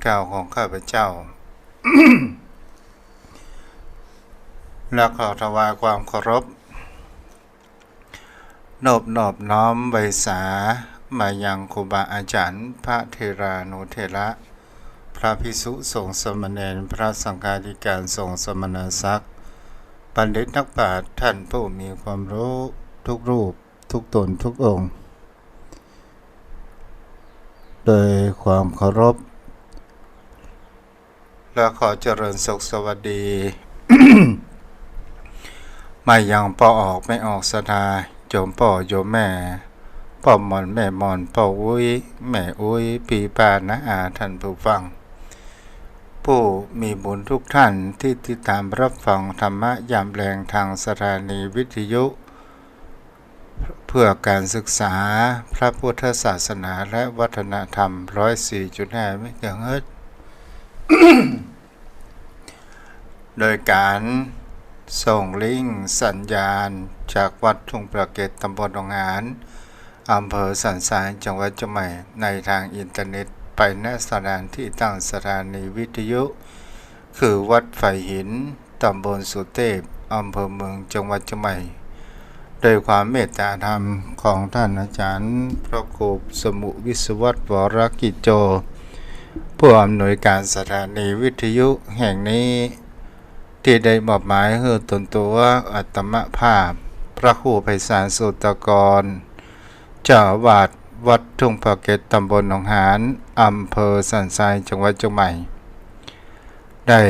จ้าของข้าพเจ้า และขอถวายความเคารพนอบน้อมไวสามายังครูบาอาจารย์พระเทรานุเถระพระภิกษุสงฆ์สมณเณรพระสังฆาธิการสงฆ์สมณศักดิ์บัณฑิตนักปราชญ์ท่านผู้มีความรู้ทุกรูปทุกตนทุกองค์โดยความเคารพและขอเจริญสุขสวัสดี มายังป่อออกไม่ออกสถาโยมป่อโยมแม่ป่อมอนแม่มอนป่ออุ้ยแม่อุ้ยปีปานะอาท่านผู้ฟังผู้มีบุญทุกท่านที่ติดตามรับฟังธรรมะยามแรงทางสถานีวิทยุเพื่อการศึกษาพระพุทธศาสนาและวัฒนธรรม 104.5 เมกะเฮิรตซ์ โดยการส่งลิงก์สัญญาณจากวัดทุ่งประเกตตำบลหนองหานอำเภอสันทรายจังหวัดเชียงใหม่ในทางอินเทอร์เน็ตไปณสถานที่ตั้งสถานีวิทยุคือวัดไฝหินตำบลสุเทพอำเภอเมืองจังหวัดเชียงใหม่โดยความเมตตาธรรมของท่านอาจารย์พระครูสมุวิศวัตรวรกิจโจผู้อำนวยการสถานีวิทยุแห่งนี้ที่ได้มอบหมายให้ตนตัวอัตมภาพพระครูไพศาลสุตกรเจ้าอาวาสวัดทุ่งประเกตตำบลหนองหานอำเภอสันทรายจังหวัดเชียงใหม่ได้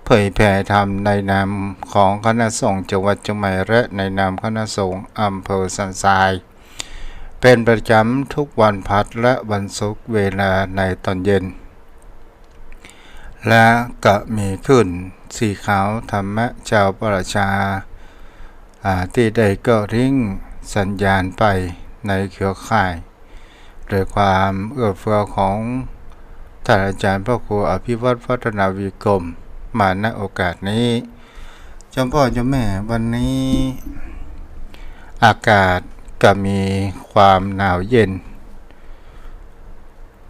เผยแผ่ธรรมในนามของคณะสงฆ์จังหวัดเชียงใหม่และในนามคณะสงฆ์อำเภอสันทรายเป็นประจำทุกวันพัดและวันศุกร์เวลาในตอนเย็นและก็มีขึ้นสีขาวธรรมะเจ้าประชาที่ได้ก็ทิ้งสัญญาณไปในเครือข่ายโดยความเอื้อเฟื้อของท่านอาจารย์พระครูอภิวัตรพัฒนาวิกรมมาณโอกาสนี้เจ้าพ่อเจ้าแม่วันนี้อากาศก็มีความหนาวเย็น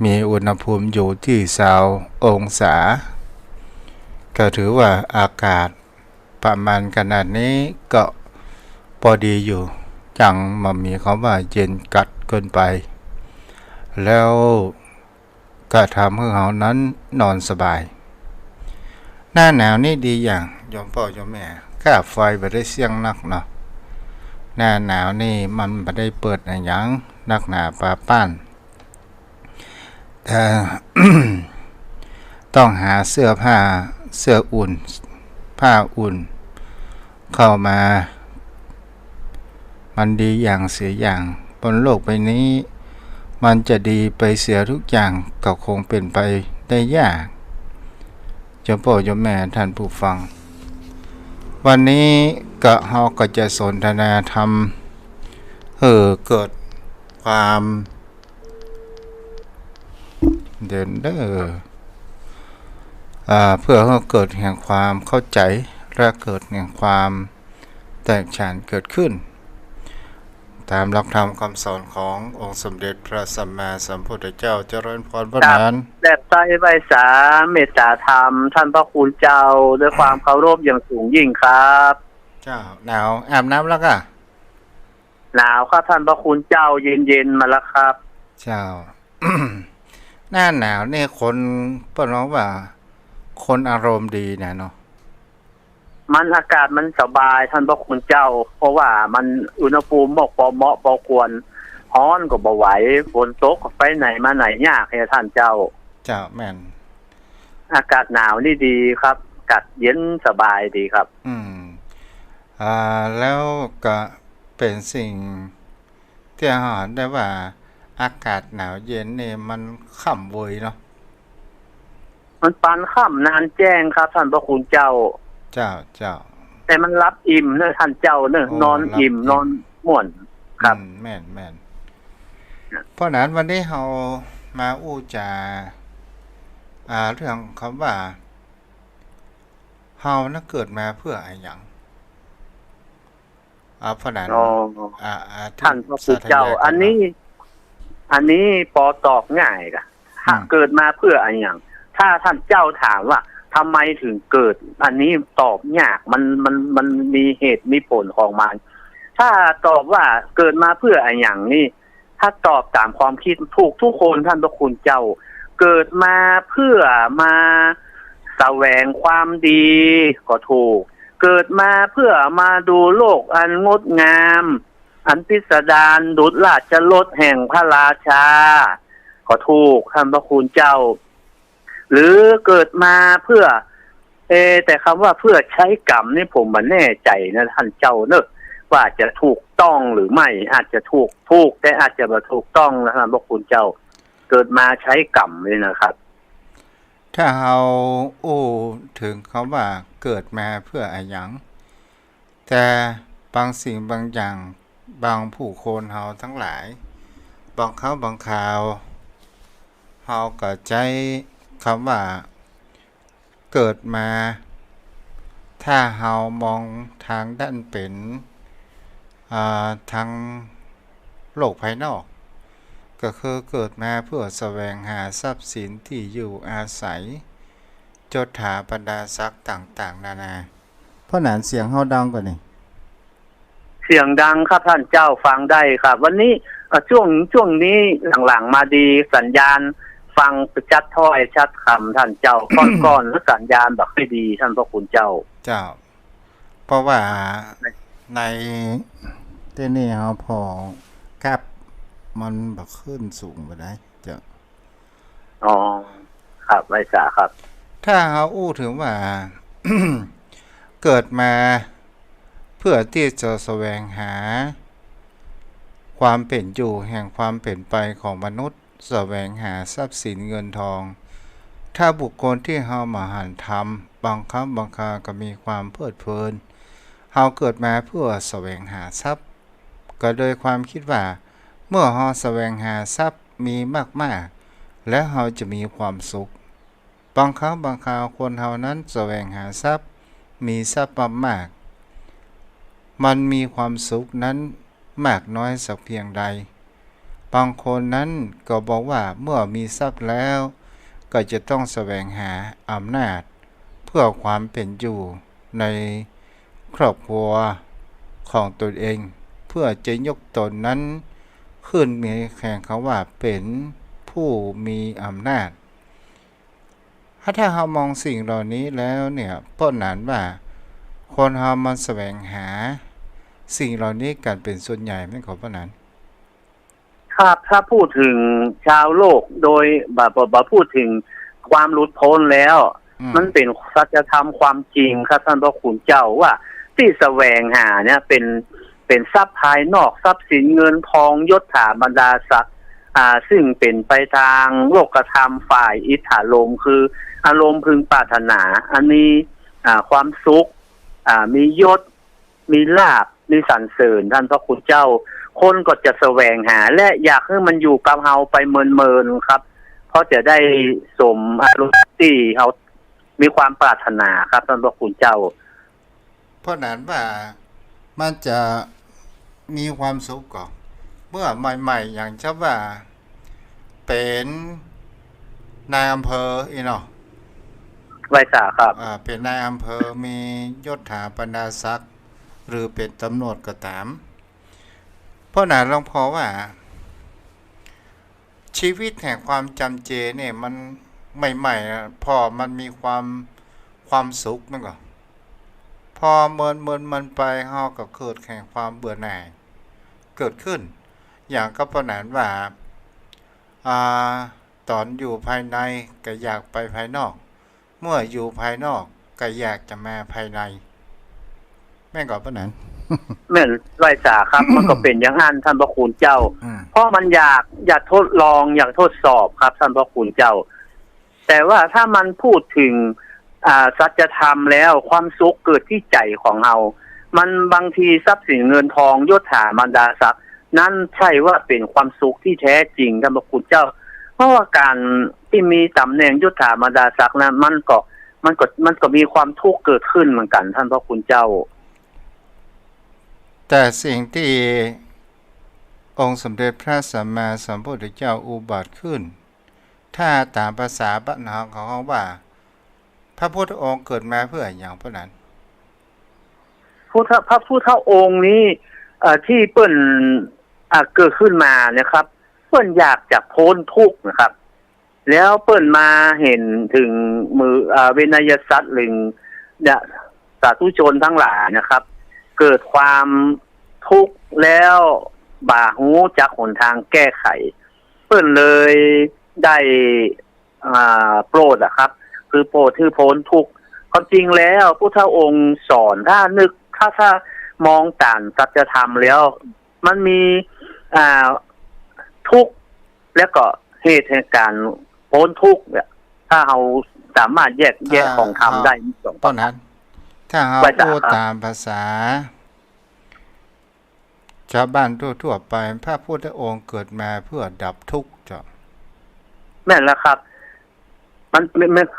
มีอุณหภูมิอยู่ที่20 องศาก็ถือว่าอากาศประมาณขนาดนี้ก็พอดีอยู่จังมันมีคำว่าเย็นกัดเกินไปแล้วก็ทำให้เรานั้นนอนสบายหน้าหนาวนี่ดีอย่างโยมพ่อโยมแม่ค่าไฟไม่ได้เสี่ยงนักเนาะหน้าหนาวนี่มันไม่ได้เปิดอะไรอย่างนักหนาปาป้านแต่ ต้องหาเสื้ออุ่นผ้าอุ่นเข้ามามันดีอย่างเสียอย่างบนโลกใบนี้มันจะดีไปเสียทุกอย่างก็คงเป็นไปได้ยากเจ้าพ่อเจ้าแม่ท่านผู้ฟังวันนี้เราก็จะสนทนาธรรมเกิดความเดินเพื่อให้เกิดแห่งความเข้าใจและเกิดแห่งความแตกฉานเกิดขึ้นตามหลักธรรมคำสอนขององค์สมเด็จพระสัมมาสัมพุทธเจ้าเจริญพรพระนานแด่ใจไวสาเมตตาธรรมท่านพระคุณเจ้าด้วยความเคารพอย่างสูงยิ่งครับเจ้าหนาวอาบน้ำแล้วก็หนาวครับท่านพระคุณเจ้าเย็นมาแล้วครับเจ้า หน้าหนาวเนี่ยคนเปิ้นบอกว่าคนอารมณ์ดีนะเนาะมันอากาศมันสบายท่านพระคุณเจ้าเพราะว่ามันอุณหภูมิบอกพอเหมาะพอควรร้อนก็บ่ไหวฝนตกไปไหนมาไหนยากให้ท่านเจ้าแม่นอากาศหนาวนี่ดีครับอากาศเย็นสบายดีครับแล้วก็เป็นสิ่งที่เห็นได้ว่าอากาศหนาวเย็นนี่มันค่ำเวยเนาะมันปานค่ำนานแจ้งครับท่านพระคุณเจ้าแต่มันรับอิ่มเนอะท่านเจ้าเนอะนอนอิ่มนอนม่วนครับแม่นเพราะนั้นวันนี้เรามาอู้จาเรื่องคำว่าเฮานะเกิดมาเพื่ออะไรอย่างเพราะนั้นท่านพระคุณเจ้าอันนี้ปอตอบง่ายกะ เกิดมาเพื่ออะไรอย่างถ้าท่านเจ้าถามว่าทำไมถึงเกิดอันนี้ตอบยากมันมีเหตุมีผลของมันถ้าตอบว่าเกิดมาเพื่ออะไรอย่างนี้ถ้าตอบตามความคิดถูกทุกคนท่านพระคุณเจ้าเกิดมาเพื่อมาแสวงความดีก็ถูกเกิดมาเพื่อมาดูโลกอันงดงามอันพิสดารดุจราชรถแห่งพระราชาก็ถูกท่านพระคุณเจ้าหรือเกิดมาเพื่อแต่คำว่าเพื่อใช้กรรมนี่ผมไม่แน่ใจนะท่านเจ้าเนอะว่าจะถูกต้องหรือไม่อาจจะถูกแต่อาจจะไม่ถูกต้องนะท่านพระคุณเจ้าเกิดมาใช้กรรมนี่นะครับถ้าเราถึงเขาว่าเกิดมาเพื่ออะไรหยังแต่บางสิ่งบางอย่างบางผู้คนเฮาทั้งหลายบางครั้งบางคราวเฮาก็ใจคำว่าเกิดมาถ้าเฮามองทางด้านเป็นทางโลกภายนอกก็คือเกิดมาเพื่อแสวงหาทรัพย์สินที่อยู่อาศัยจดหาบรรดาศักดิ์ต่างๆนานาเพราะนั้นเสียงเฮาดังกว่านี่เสียงดังครับท่านเจ้าฟังได้ครับวันนี้ช่วงนี้หลังๆมาดีสัญญาณฟังชัดถ้อยชัดคำท่านเจ้า ก้อนๆแล้วสัญญาณแบบไม่ดีท่านพระคุณเจ้าเพราะว่าในที่นี่เฮาพอกับมันบ่ขึ้นสูงบ่ได้จ้ะอ๋อครับไว้ษาครับถ้าเฮาถึงว่า เกิดมาเพื่อที่จะแสวงหาความเป็นอยู่แห่งความเป็นไปของมนุษย์แสวงหาทรัพย์สินเงินทองถ้าบุคคลที่เฮามาหันทำบางครั้งบางคราก็มีความเพลิดเพลินเฮาเกิดมาเพื่อแสวงหาทรัพย์ก็โดยความคิดว่าเมื่อเฮาแสวงหาทรัพย์มีมากๆและเฮาจะมีความสุขบางครั้งบางคราวคนเฮานั้นแสวงหาทรัพย์มีทรัพย์มากมันมีความสุขนั้นมากน้อยสักเพียงใดบางคนนั้นก็บอกว่าเมื่อมีทรัพย์แล้วก็จะต้องแสวงหาอำนาจเพื่อความเป็นอยู่ในครอบครัวของตนเองเพื่อจะยกตนนั้นขึ้นมีแข่งเขาว่าเป็นผู้มีอำนาจถ้าเรามองสิ่งเหล่านี้แล้วเนี่ยป้อนหนานว่าคนเฮามันแสวงหาสิ่งเหล่านี้กันเป็นส่วนใหญ่ไม่ขอป้อนหนานครับถ้าพูดถึงชาวโลกโดยแบบพูดถึงความหลุดพ้นแล้วมันเป็นสัจธรรมความจริงครับท่านพระคุณเจ้าว่าที่แสวงหาเนี่ยเป็นทรัพย์ภายนอกทรัพย์สินเงินทองยศถาบรรดาศักดิ์ซึ่งเป็นไปทางโลกธรรมฝ่ายอิทธารมคืออารมณ์พึงปรารถนาอันนี้ความสุขมียศมีลาภมีสรรเสริญท่านพระคุณเจ้าคนก็จะแสวงหาและอยากให้มันอยู่กับเฮาไปเมินๆครับเพราะจะได้สมอารมณ์ที่เฮามีความปรารถนาครับท่านพระคุณเจ้าเพราะนั้นว่ามันจะมีความสุขก่อนเมื่อใหม่ๆอย่างเช่นว่าเป็นนายอำเภอเนาะไว้ษาครับเป็นนายอำเภอมียศถาบรรดาศักดิ์หรือเป็นตำรวจก็ตามเพราะนั้นหลวงพ่อว่าชีวิตแห่งความจำเจเนี่ยมันใหม่ๆพอมันมีความสุขมันก็พอเมินมันไปเฮาก็เกิดแห่งความเบื่อหน่ายเกิดขึ้นอย่างก็ประนานว่าตอนอยู่ภายในก็อยากไปภายนอกเมื่ออยู่ภายนอกก็อยากจะมาภายในแม่นก็ประนานแม่นไว้ษาครับ มันก็เป็นอย่างนั้นท่านพระคุณเจ้าเพราะมันอยากทดลองอยากทดสอบครับท่านพระคุณเจ้าแต่ว่าถ้ามันพูดถึงสัจธรรมแล้วความสุขเกิดที่ใจของเรามันบางทีทรัพย์สินเงินทองยศถาบรรดาศักดิ์นั้นใช่ว่าเป็นความสุขที่แท้จริงท่านพระคุณเจ้าเพราะว่าการที่มีตำแหน่งยศถาบรรดาศักดิ์นั้นมันก็มีความทุกข์เกิดขึ้นเหมือนกันท่านพระคุณเจ้าแต่สิ่งที่องค์สมเด็จพระสัมมาสัมพุทธเจ้าอุบัติขึ้น ถ้าตามภาษาบ้านเราเขาว่าพระพุทธองค์เกิดมาเพื่ออย่างพวกนั้นพระพุทธองค์นี้ที่เปิ้นเกิดขึ้นมานะครับเปิ้นอยากจะพ้นทุกข์นะครับ แล้วเปิ้นมาเห็นถึงมือเวนยสัตว์หรือเนี่ยสาธุชนทั้งหลายนะครับ เกิดความทุกข์แล้วบ่าหูจากหนทางแก้ไข เปิ้นเลยได้โปรดอะครับ คือโปรดคือพ้นทุกข์ความจริงแล้วพุทธองค์สอนถ้ามองตามสัจธรรมแล้วมันมีทุกข์แล้วก็เหตุแห่งการพ้นทุกข์เนี่ยถ้าเราสามารถแยกของธรรมได้สองประการถ้าเราพูดตามภาษาชาวบ้านทั่วไปพระพุทธองค์เกิดมาเพื่อดับทุกข์จ้ะแม่นแล้วครับมัน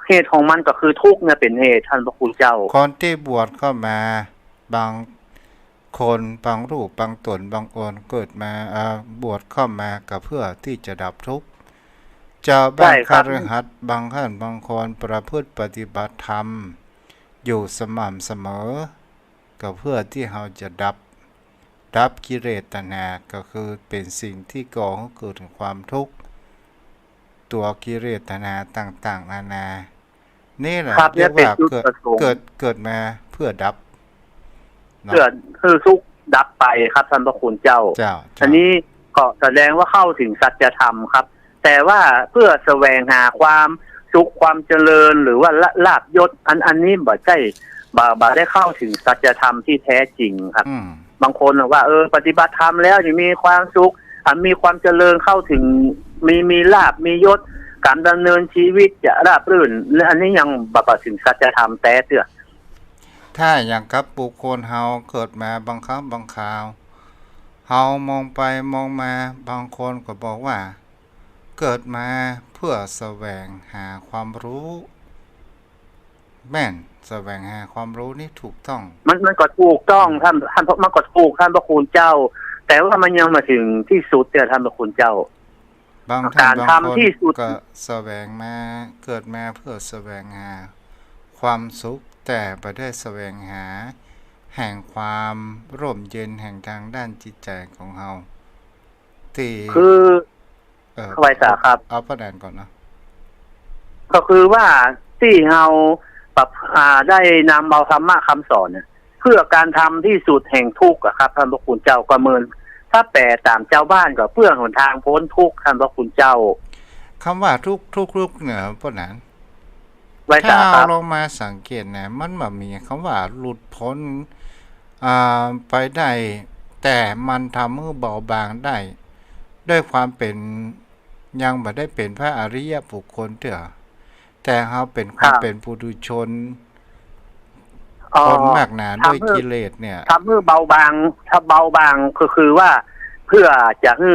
เหตุของมันก็คือทุกข์เนี่ยเป็นเหตุท่านพระคุณเจ้าคนที่บวชเข้ามาบางคนบางรูปบางตนบางองค์เกิดมาบวชเข้ามาก็เพื่อที่จะดับทุกข์เจ้าบ้านคฤหัสถ์บางท่านบางคนประพฤติปฏิบัติธรรมอยู่สม่ำเสมอก็เพื่อที่เราจะดับกิเลสตัณหาก็คือเป็นสิ่งที่ก่อให้เกิดความทุกข์ตัวกิเลสตัณหาต่างๆนานานี่แหละเรียกว่าเกิดมาเพื่อดับคือทุกข์ดับไปครับท่านพระคุณเจ้าอันนี้ก็แสดงว่าเข้าถึงสัจธรรมครับแต่ว่าเพื่อแสวงหาความสุขความเจริญหรือว่าลาภยศอันนี้บ่ใช่บ่ได้เข้าถึงสัจธรรมที่แท้จริงครับบางคนว่าปฏิบัติธรรมแล้วจะมีความสุขมีความเจริญเข้าถึงมีลาภมียศการดำเนินชีวิตจะราบรื่นอันนี้ยังบ่ถึงสัจธรรมแท้เตื้อถ้าอย่างกับบุคคลเฮาเกิดมาบางครั้งบางคราวเฮามองไปมองมาบางคนก็บอกว่าเกิดมาเพื่อแสวงหาความรู้แม่นแสวงหาความรู้นี่ถูกต้องมันก็ถูกต้องท่านมันก็ถูกท่านพระคุณเจ้าแต่ว่ามันยังมาถึงที่สุดเนี่ยท่านพระคุณเจ้าบางท่านบางคนก็แสวงมาเกิดมาเพื่อแสวงหาความสุขแต่บ่ได้แสวงหาแห่งความร่มเย็นแห่งทางด้านจิตใจของเฮาที่คือไว้ซะครับเอาประเด็นก่อนนะก็คือว่าที่เฮาปรับได้นำเอาธรรมะคำสอนเนี่ยเพื่อการทำที่สุดแห่งทุกข์ครับท่านพระคุณเจ้าก็เหมือนถ้าแปลตามเจ้าบ้านก็เพื่อหนทางพ้นทุกข์ท่านพระคุณเจ้าคำว่าทุกเนี่ยพวกนั้นถ้าเราลงมาสังเกตนะมันบ่มีคำว่าหลุดพ้นไปได้แต่มันทำให้เบาบางได้ด้วยความเป็นยังบ่ได้เป็นพระอริยบุคคลเด้อแต่เฮาเป็นความเป็นปุถุชนคนมากหนาด้วยกิเลสเนี่ยทำให้เบาบางถ้าเบาบางก็คือว่าเพื่อจะให้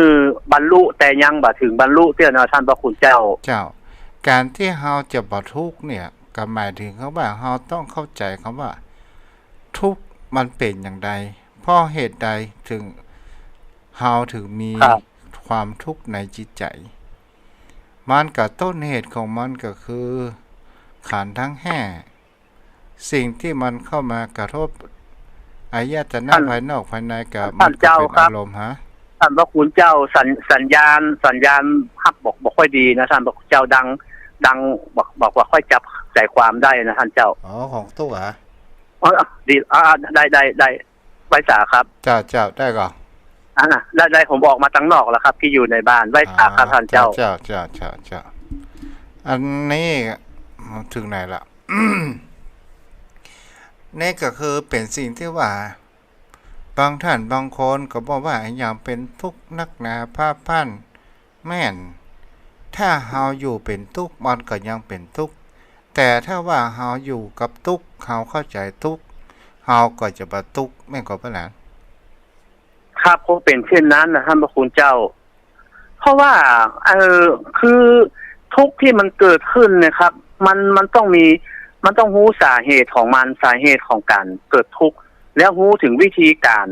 บรรลุแต่ยังบ่ถึงบรรลุเด้อนะท่านพระคุณเจ้าการที่เฮาจะบ่ทุกข์เนี่ยก็หมายถึงเขาว่าเฮาต้องเข้าใจคำว่าทุกข์มันเป็นอย่างใดเพราะเหตุใดถึงเฮาถึงมีความทุกข์ในจิตใจมันก็ต้นเหตุของมันก็คือขันธ์ทั้ง5สิ่งที่มันเข้ามากระทบอายตนะภายนอกภายในกับมันก็เป็นอารมณ์ฮะท่านพระคุณเจ้าสัญญาณฮับบอกค่อยดีนะท่านพระคุณเจ้าดังบอกว่าค่อยจับใจความได้นะท่านเจ้าของตู้เหรอดีได้ไว้สาครับเจ้าได้ก่อนได้ผมออกมาตั้งนอกแล้วครับที่อยู่ในบ้านไว้สาครับท่านเจ้าอันนี้ถึงไหนล่ะ นี่ก็คือเป็นสิ่งที่ว่าบางท่านบางคนก็บอกว่าอย่างเป็นทุกข์นักหนาผ้าพันแม่นถ้าเฮาอยู่เป็นทุกข์มันก็ยังเป็นทุกข์แต่ถ้าว่าเฮาอยู่กับทุกข์เฮาเข้าใจทุกข์เฮาก็จะบ่ทุกข์แม่นก็ปานนั้นครับคงเป็นเช่นนั้นนะท่านพระคุณเจ้าเพราะว่าคือทุกข์ที่มันเกิดขึ้นนะครับมันต้องรู้สาเหตุของมันสาเหตุของการเกิดทุกข์แล้วรู้ถึงวิธีการ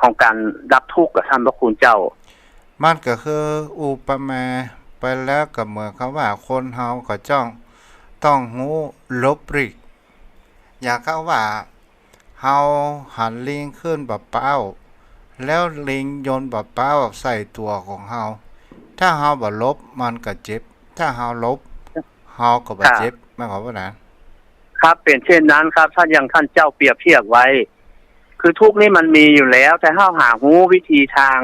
ของการดับทุกข์กับท่านพระคุณเจ้ามันก็คืออุปมาป แล้วก็เหมือนเขาว่าคนเฮาก็ต้องหูลบหลีกอย่าเขาว่าเฮาหันลิงขึ้นแบบเป้าแล้วลิงโยนแบบเป้าใส่ตัวของเฮาถ้าเฮาบ่ลบมันก็เจ็บถ้าเฮาลบเฮาก็บ่เจ็บแม่นบ่ว่านั้นครับเป็นเช่นนั้นครับท่านอย่างท่านเจ้าเปรียบเทียบไว้คือทุกข์นี่มันมีอยู่แล้วแต่ถ้าหาหูวิธีทาง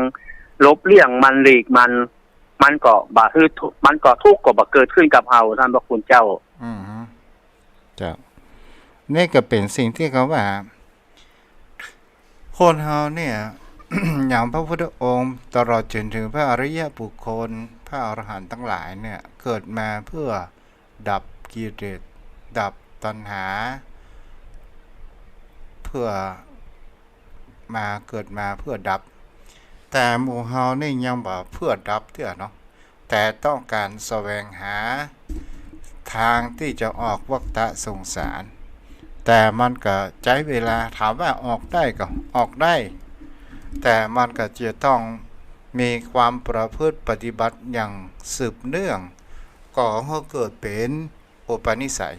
ลบเลี่ยงมันหลีกมันก็บ่คือมันก็ทุกข์ก็บ่เกิดขึ้นกับเฮาท่านพระคุณเจ้าอือฮึจ้ะนี่ก็เป็นสิ่งที่เขาว่าคนเฮาเนี่ย อย่างพระพุทธองค์ตลอดจนถึงพระอริยบุคคลพระอรหันต์ทั้งหลายเนี่ยเกิดมาเพื่อดับกิเลสดับตัณหาเพื่อเกิดมาเพื่อดับแต่หมู่เฮานี่ยังบ่เพื่อดับเด้อเนาะแต่ต้องการแสวงหาทางที่จะออกวัฏสงสารแต่มันก็ใช้เวลาถามว่าออกได้ก็ออกได้แต่มันก็จะต้องมีความประพฤติปฏิบัติอย่างสืบเนื่องก่อให้เกิดเป็นอุปนิสัย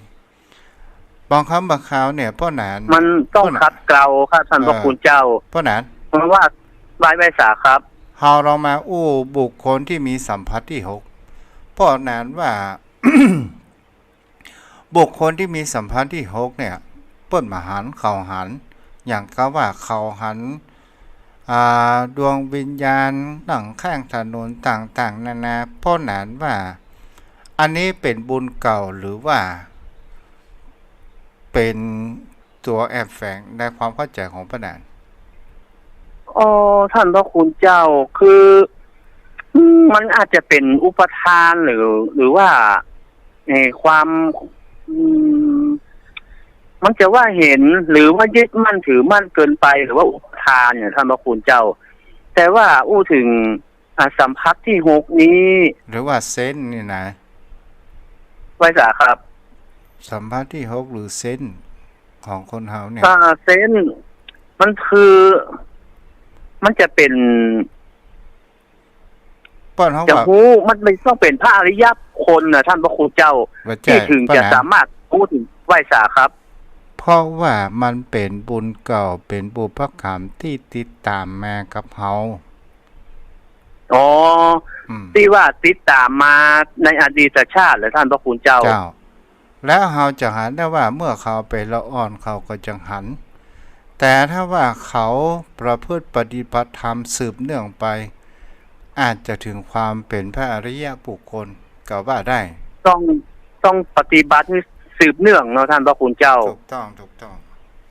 บางคำบางคราวเนี่ยพ่อหนานมันต้องคัดเกลาครับท่านพระคุณเจ้าพ่อหนานเพราะว่าไว้สาครับเฮาเรามาอู้บุคคลที่มีสัมผัสที่6พ่อหนานว่า บุคคลที่มีสัมผัสที่6เนี่ยเปิ้นมาหันเข้าหันอย่างก็ว่าเข้าหันดวงวิญญาณดังข้างถนนต่างๆนานาพ่อหนานว่าอันนี้เป็นบุญเก่าหรือว่าเป็นตัวแอบแฝงในความเข้าใจของพ่อหนานท่านพระคุณเจ้าคือมันอาจจะเป็นอุปทานหรือว่าความมันจะว่าเห็นหรือว่ายึดมั่นถือมั่นเกินไปหรือว่าอุปทานเนี่ยท่านพระคุณเจ้าแต่ว่าอู้ถึงสัมผัสที่6นี้หรือว่าเซนนี่นะไว้สาครับสัมผัสที่6หรือเซนของคนเฮาเนี่ยเซนมันคือมันจะเป็นป้อนเฮาจะฮู้มันไม่ต้องเป็นพระอริยคนน่ะท่านพระคุณเจ้าที่ถึงจะสามารถพูดถึงไว้สาครับเพราะว่ามันเป็นบุญเก่าเป็นบุพกรรมที่ติดตามมากับเฮาที่ว่าติดตามมาในอดีตชาติเลยท่านพระคุณเจ้าแล้วเฮาจะหันได้ว่าเมื่อเขาไปละอ่อนเขาก็จังหันแต่ถ้าว่าเขาประพฤติปฏิบัติธรรมสืบเนื่องไปอาจจะถึงความเป็นพระอริยบุคคลก็ว่าได้ต้องปฏิบัติสืบเนื่องเนาะท่านพระคุณเจ้าถูกต้อง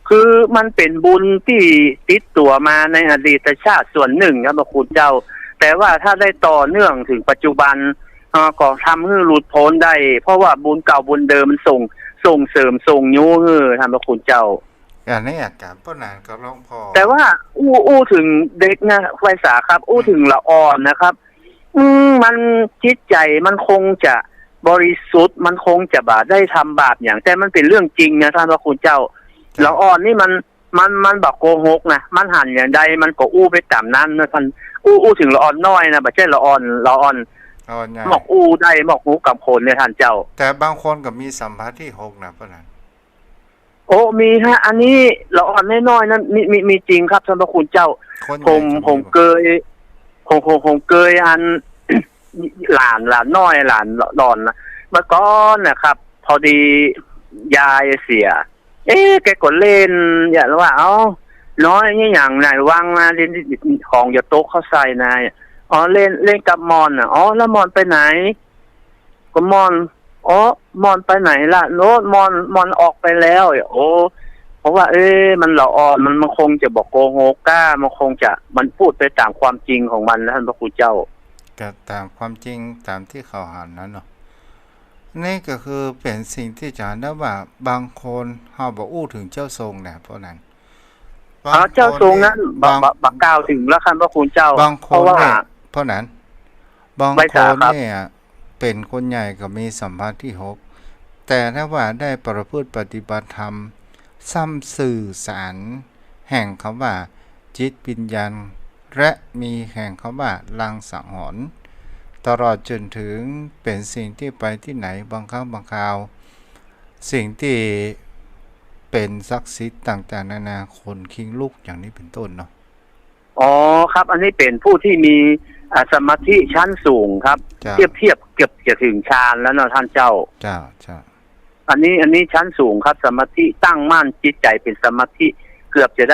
คือมันเป็นบุญที่ติดตัวมาในอดีตชาติส่วนหนึ่งครับพระคุณเจ้าแต่ว่าถ้าได้ต่อเนื่องถึงปัจจุบันก็ทำให้หลุดพ้นได้เพราะว่าบุญเก่าบุญเดิมมันส่งเสริมส่งยุให้ท่านพระคุณเจ้าอย่างนี้อาการป้อนานก็ร้องพอแต่ว่าอู้ถึงเด็กนะไวสาครับอู้ถึงละอ่อนนะครับมันจิตใจมันคงจะบริสุทธิ์มันคงจะบาปได้ทำบาปอย่างแต่มันเป็นเรื่องจริงนะท่านพระคุณเจ้าละอ่อนนี่มันบอกโกหกนะมันหันอย่างใดมันก็อู้ไปตามนั้นนะท่านอู้ถึงละอ่อนน้อยนะบ่ใช่ละอ่อนหมอกอู้ได้หมอกหูกับคนเนี่ยท่านเจ้าแต่บางคนก็มีสัมผัสที่6นะป้อนานมีฮะอันนี้ละอ่อนน้อยๆนั้นมีจริงครับท่านพระคุณเจ้าผมเกยอัน หลานน้อยหลานหลอนนะเมื่อก่อนนะครับพอดียายเสียแกก็เล่นอย่างว่าน้อยนี่อย่างไหนวางมาเล่นของอย่าโต๊ะเข้าใส่นายเล่นกับมอนแล้วมอนไปไหนก็มอนมอนไปไหนล่ะโน้ตมอนออกไปแล้วเพราะว่ามันละอ่อนมันคงจะบอกโกหกก้ามันคงจะมันพูดไปตามความจริงของมันนะท่านพระครูเจ้าก็ตามความจริงตามที่เขาหันนั้นเนาะนี่ก็คือเป็นสิ่งที่จะได้ว่าบางคนเฮาบ่อู้ถึงเจ้าทรงเนี่ยเพราะนั้นเจ้าทรงนั้นบักกล่าวถึงแล้วท่านพระครูเจ้าเพราะว่าเพราะนั้นบางคนเนี่ยเป็นคนใหญ่ก็มีสัมผัสที่6แต่ถ้าว่าได้ประพฤติปฏิบัติธรรมซ้ำสื่อสารแห่งคำว่าจิตวิญญาณและมีแห่งคำว่าลังสังหรณ์ ตลอดจนถึงเป็นสิ่งที่ไปที่ไหนบางครั้งบางคราวสิ่งที่เป็นศักดิ์สิทธิ์ต่างๆนานาคนคิงลูกอย่างนี้เป็นต้นเนาะอ๋อครับอันนี้เป็นผู้ที่มีสมาธิชั้นสูงครับเทียบเกือบจะถึงฌานแล้วเนาะท่านเจ้าอันนี้ชั้นสูงครับสมาธิตั้งมั่นจิตใจเป็นสมาธิเกือบจะ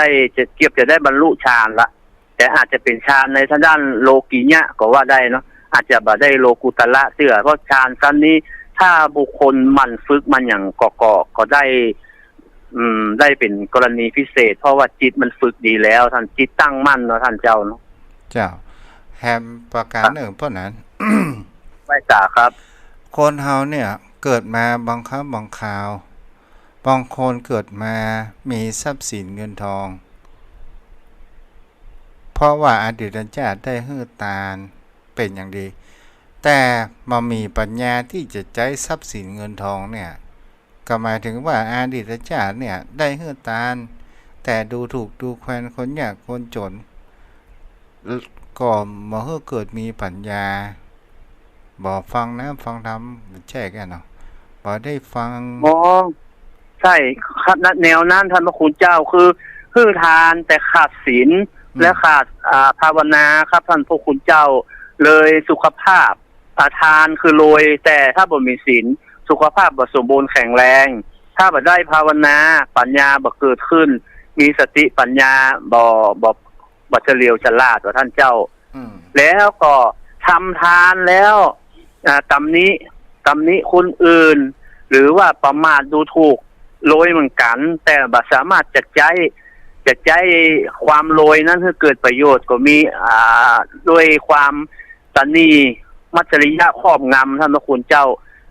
ได้บรรลุฌานละแต่อาจจะเป็นฌานในทางด้านโลกียะก็ว่าได้เนาะอาจจะบ่ได้โลกุตละเสื่อเพราะฌานชั้นนี้ถ้าบุคคลมันฝึกมันอย่างก็ได้เป็นกรณีพิเศษเพราะว่าจิตมันฝึกดีแล้วท่านจิตตั้งมั่นเนาะท่านเจ้าเนาะแฮมประการหนึ่งเพราะนั้น ไม่จ่าครับคนเฮาเนี่ยเกิดมาบางครั้งบางคราวบางคนเกิดมามีทรัพย์สินเงินทองเพราะว่าอดีตชาติได้ฮื้อตาลเป็นอย่างดีแต่มามีปัญญาที่จะใช้ทรัพย์สินเงินทองเนี่ยก็หมายถึงว่าอดีตชาติเนี่ยได้ฮื้อตาลแต่ดูถูกดูแคลนคนยากคนจนก็มาเฮื้อเกิดมีปัญญาบอกฟังนะฟังธรรมใช่กันเนาะบอกได้ฟังใช่ครับแนวนั้นท่านพระคุณเจ้าคือฮื้อทานแต่ขาดศีลและขาดภาวนาครับท่านพระคุณเจ้าเลยสุขภาพทานคือรวยแต่ถ้าบ่มีศีลสุขภาพบ่สมบูรณ์แข็งแรงถ้าบ่ได้ภาวนาปัญญาบ่เกิดขึ้นมีสติปัญญาบ่เฉลียวฉลาดกว่าท่านเจ้าแล้วก็ทำทานแล้วตำหนิคนอื่นหรือว่าประมาทดูถูกโรยเหมือนกันแต่บ่สามารถจะใจความโรยนั้นให้เกิดประโยชน์ก็มีด้วยความตนีมัจฉริยะครอบงำท่านพระคุณเจ้า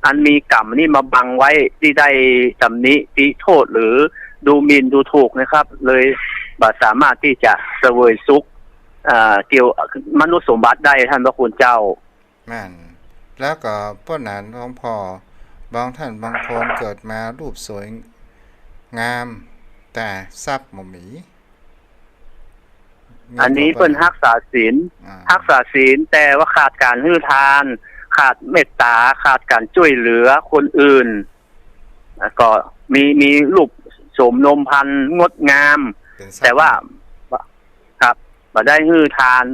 อันมีกรรมนี่มาบังไว้ที่ได้ตำหนิติโทษหรือดูหมิ่นดูถูกนะครับเลยบ่สามารถที่จะเสวยสุขเกี่ยวมนุษย์สมบัติได้ท่านพระคุณเจ้าแม่นแล้วก็ป้อนั้นของพ่อบางท่านบางคนเกิดมารูปสวยงามแต่ทรัพย์บ่มีอันนี้เพิ่นรักษาศีลแต่ว่าขาดการให้ทานขาดเมตตาขาดการช่วยเหลือคนอื่นก็มีรูปโสมนมพันงดงามแต่ว่าครับบ่ได้ให้ทาน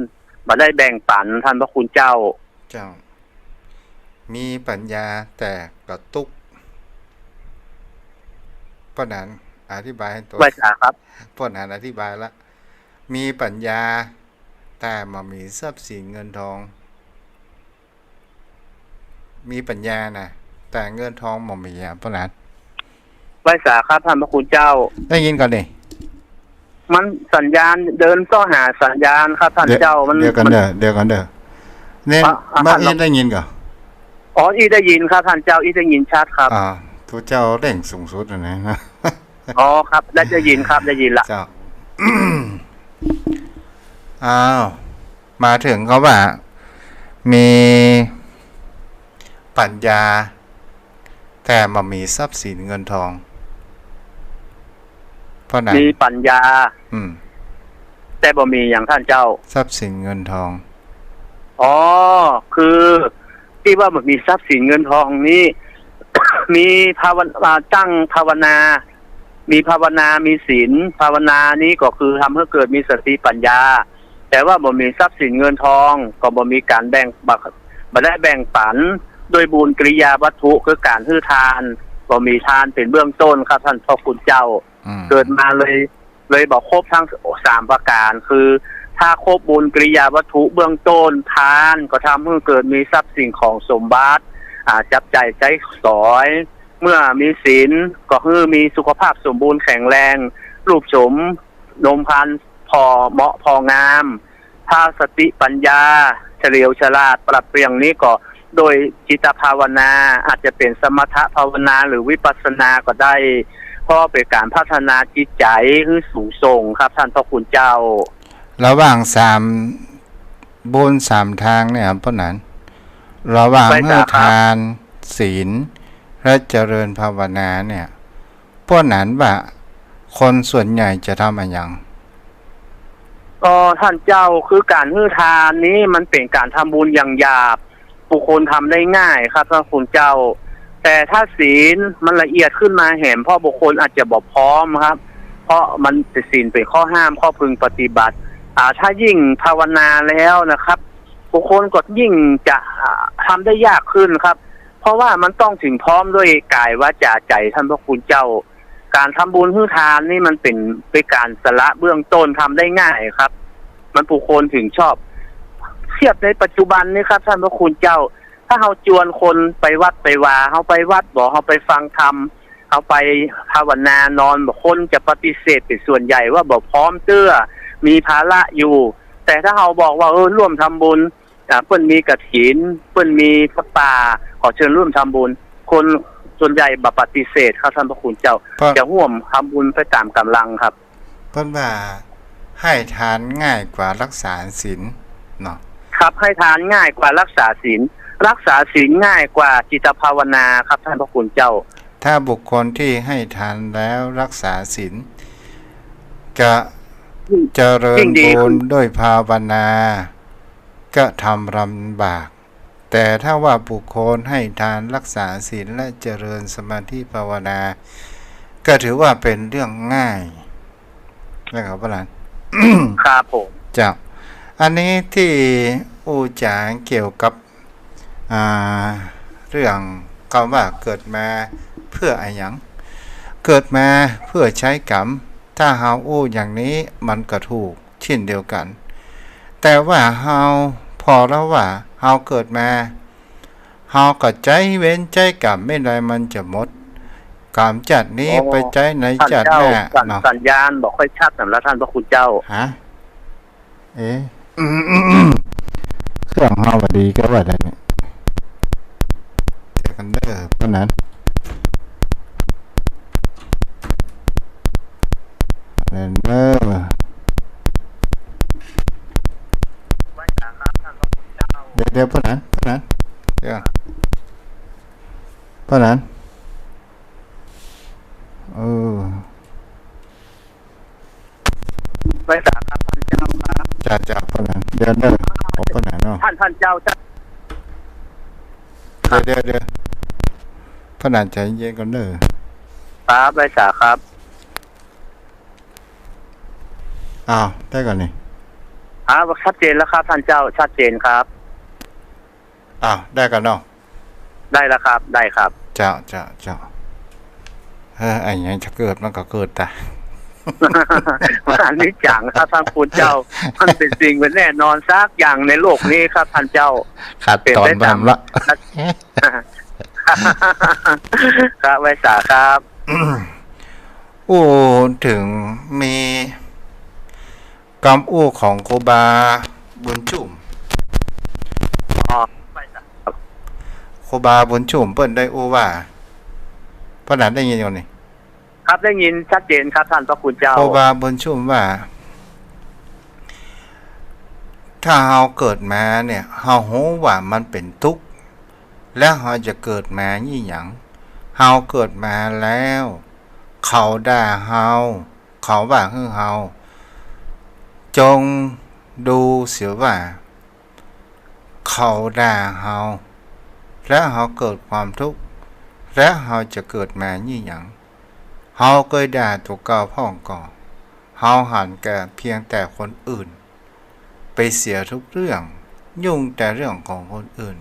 บ่ได้แบ่งปันท่านพระคุณเจ้ามีปัญญาแต่กระตุกป้อนั้นอธิบายให้ตัวไม่จ้าครับป้อนั้นอธิบายละมีปัญญาแต่มามีทรัพย์สินเงินทองมีปัญญานะแต่เงินทองบ่มีป้อนั้นไว้สาครับท่านพระคุณเจ้าได้ยินก่อนดิมันสัญญาณเดินเข้าหาสัญญาณครับท่านเจ้ามันเดี๋ยวกันเด้อเนี่ยมาอีได้ยินก่อนอีได้ยินครับท่านเจ้าอีได้ยินชัดครับตัวเจ้าเร่งสูงสุดนะครับได้ยินครับได้ยินละเจ้ามาถึงเขาว่ามีปัญญาแต่มามีทรัพย์สินเงินทองเพราะนั้นมีปัญญาแต่บ่มีอย่างท่านเจ้าทรัพย์สินเงินทองคือที่ว่ามันมีทรัพย์สินเงินทองนี้ มีภาวนาตั้งภาวนามีภาวนามีศีลภาวนานี้ก็คือทำให้เกิดมีสติปัญญาแต่ว่าบ่มีทรัพย์สินเงินทองก็บ่มีการแบ่งบ่ได้แบ่งปันโดยบุญกริยาวัตถุคือการให้ทานบ่มีทานเป็นเบื้องต้นครับท่านพระคุณเจ้าเกิดมาเลยบอกครบทั้ง3ประการคือถ้าครบบุญกริยาวัตถุเบื้องต้นทานก็ทำให้เกิดมีทรัพย์สินของสมบัติจับใจใช้สอยเมื่อมีศีลก็คือมีสุขภาพสมบูรณ์แข็งแรงรูปโฉมนมพันพอเหมาะพองามถ้าสติปัญญาเฉลียวฉลาดปรับเปลี่ยนนี้ก็โดยจิตภาวนาอาจจะเป็นสมถภาวนาหรือวิปัสสนาก็ได้เพราะเป็นการพัฒนาจิตใจให้สูงส่งครับท่านพระคุณเจ้าระหว่าง3บุญ3ทางเนี่ยเพราะนั้นระหว่างให้ทานศีลและเจริญภาวนาเนี่ยพวกนั้นว่าคนส่วนใหญ่จะทำอะไรอย่างท่านเจ้าคือการให้ทานนี้มันเป็นการทำบุญอย่างหยาบ บุคคลทำได้ง่ายครับท่านคุณเจ้า แต่ถ้าศีลมันละเอียดขึ้นมาแหมเพราะบุคคลอาจจะบอกพร้อมครับ เพราะมันศีลเป็นข้อห้ามข้อพึงปฏิบัติถ้ายิ่งภาวนาแล้วนะครับ บุคคลก็ยิ่งจะทำได้ยากขึ้นครับ เพราะว่ามันต้องถึงพร้อมด้วยกายวาจาใจท่านพระคุณเจ้า การทำบุญให้ทานนี่มันเป็นการสละเบื้องต้นทำได้ง่ายครับ มันบุคคลถึงชอบเทียบในปัจจุบันนี่ครับท่านพระคุณเจ้า ถ้าเราจวนคนไปวัดไปวาเขาไปวัดบอกเขาไปฟังธรรมเขาไปภาวนานอนบอกคนจะปฏิเสธเป็นส่วนใหญ่ว่าบอกพร้อมเตื้อมีภาระอยู่ แต่ถ้าเราบอกว่าร่วมทำบุญเพิ่นมีกฐินเพิ่นมีพระป่าขอเชิญร่วมทำบุญคนส่วนใหญ่บ่ปฏิเสธครับท่านพระคุณเจ้าจะร่วมทำบุญไปตามกำลังครับเพิ่นว่าให้ทานง่ายกว่ารักษาศีลเนาะครับให้ทานง่ายกว่ารักษาศีลรักษาศีลง่ายกว่าจิตภาวนาครับท่านพระคุณเจ้าถ้าบุคคลที่ให้ทานแล้วรักษาศีลจะเจริญบุญด้วยภาวนาก็ทำลำบากแต่ถ้าว่าบุคคลให้ทานรักษาศีลและเจริญสมาธิภาวนาก็ถือว่าเป็นเรื่องง่ายนะครับพระหลานครับผมจ้ะอันนี้ที่อูจางเกี่ยวกับเรื่องคำว่าเกิดมาเพื่ออะไรอย่างเกิดมาเพื่อใช้กรรมถ้าเฮาอู้อย่างนี้มันก็ถูกเช่นเดียวกันแต่ว่าเฮาพอแล้วว่าเฮาเกิดมาเฮาก็ใจเว้นใจกรรมไม่ได้มันจะหมดกรรมจัดนี้ไปใจไหนจัดแน่เนาะสัญญาณบอกค่อยชัดสำหรับท่านพระคุณเจ้าฮะเครื่องเฮาบ่ดีก็ว่าได้เนี่ยเจอกันเด้อเพราะนั้นเด้อเดี๋ยวเพราะนั้นเดี๋ยวเพราะนั้นไปสาครับท่านเจ้าครับจ่าเพราะนั้นเดี๋ยวขอเพราะนั้นเนาะท่านเจ้าจ้เดี๋ยวเพราะนั้นใจเย็นก่อนเด้อครับไปสาครับได้ก่อนนี่ชัดเจนแล้วครับท่านเจ้าชัดเจนครับได้กันเนาะได้แล้วครับได้ครับเจ้าไอ้ยังจะเกิดมันก็เกิดแต่อันนี้จังครับท่านคุณเจ้ามันเป็นสิ่งเป็นแน่นอนซักอย่างในโลกนี้ครับท่านเจ้าขาดตอนบำละครับไว้สาครับถึงมีคำอู้ของโคบาบุญจุ่มโคบาบุญจุ่มเปิ้นได้อู้ว่าพระนันได้ยินอยู่นี่ครับได้ยินชัดเจนครับท่านพระคุณเจ้าโคบาบุญจุ่มว่าถ้าเฮาเกิดมาเนี่ยเฮารู้ว่ามันเป็นทุกข์แล้วเฮาจะเกิดมายี่หยังเฮาเกิดมาแล้วเขาด่าเฮาเขาว่าคือเฮาจงดูเสียว่าเขาด่าเฮาและเฮาเกิดความทุกข์และเฮาจะเกิดมายี่หยังเฮาเคยด่าตัวเก่าพ่องก่อเฮาหันแก่เพียงแต่คนอื่นไปเสียทุกเรื่องยุ่งแต่เรื่องของคนอื่น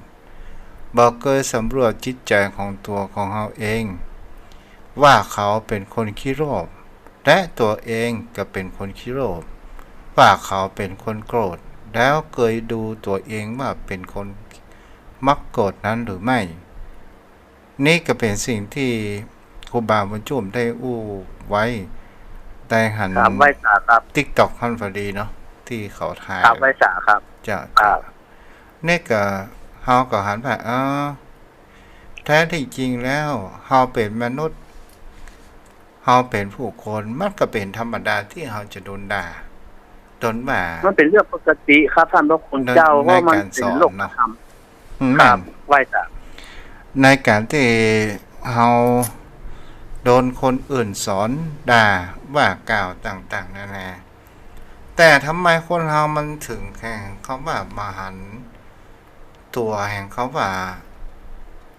บ่เคยสำรวจจิตใจของตัวของเฮาเองว่าเขาเป็นคนขี้โลภและตัวเองก็เป็นคนขี้โลภว่าเขาเป็นคนโกรธแล้วเคยดูตัวเองว่าเป็นคนมักโกรธนั้นหรือไม่นี่ก็เป็นสิ่งที่ครูบาบุญจุ่มได้อู้ไว้ได้หันไว้สาครับ TikTok คันพอดีเนาะที่เขาถ่ายไว้สาครับจะนี่ก็เฮาก็หันไปแท้ที่จริงแล้วเฮาเป็นมนุษย์เฮาเป็นผู้คนมันก็เป็นธรรมดาที่เฮาจะโดนด่าโดนว่ามันเป็นเรื่องปกติครับท่านพระคุณเจ้าว่ามันเป็นโลกธรรมครับไว้สาในการที่เฮาโดนคนอื่นสอนด่าว่ากล่าวต่างๆนานาแต่ทำไมคนเฮามันถึงแข่งเขาว่ามาหัน ตัวแห่งเขาว่า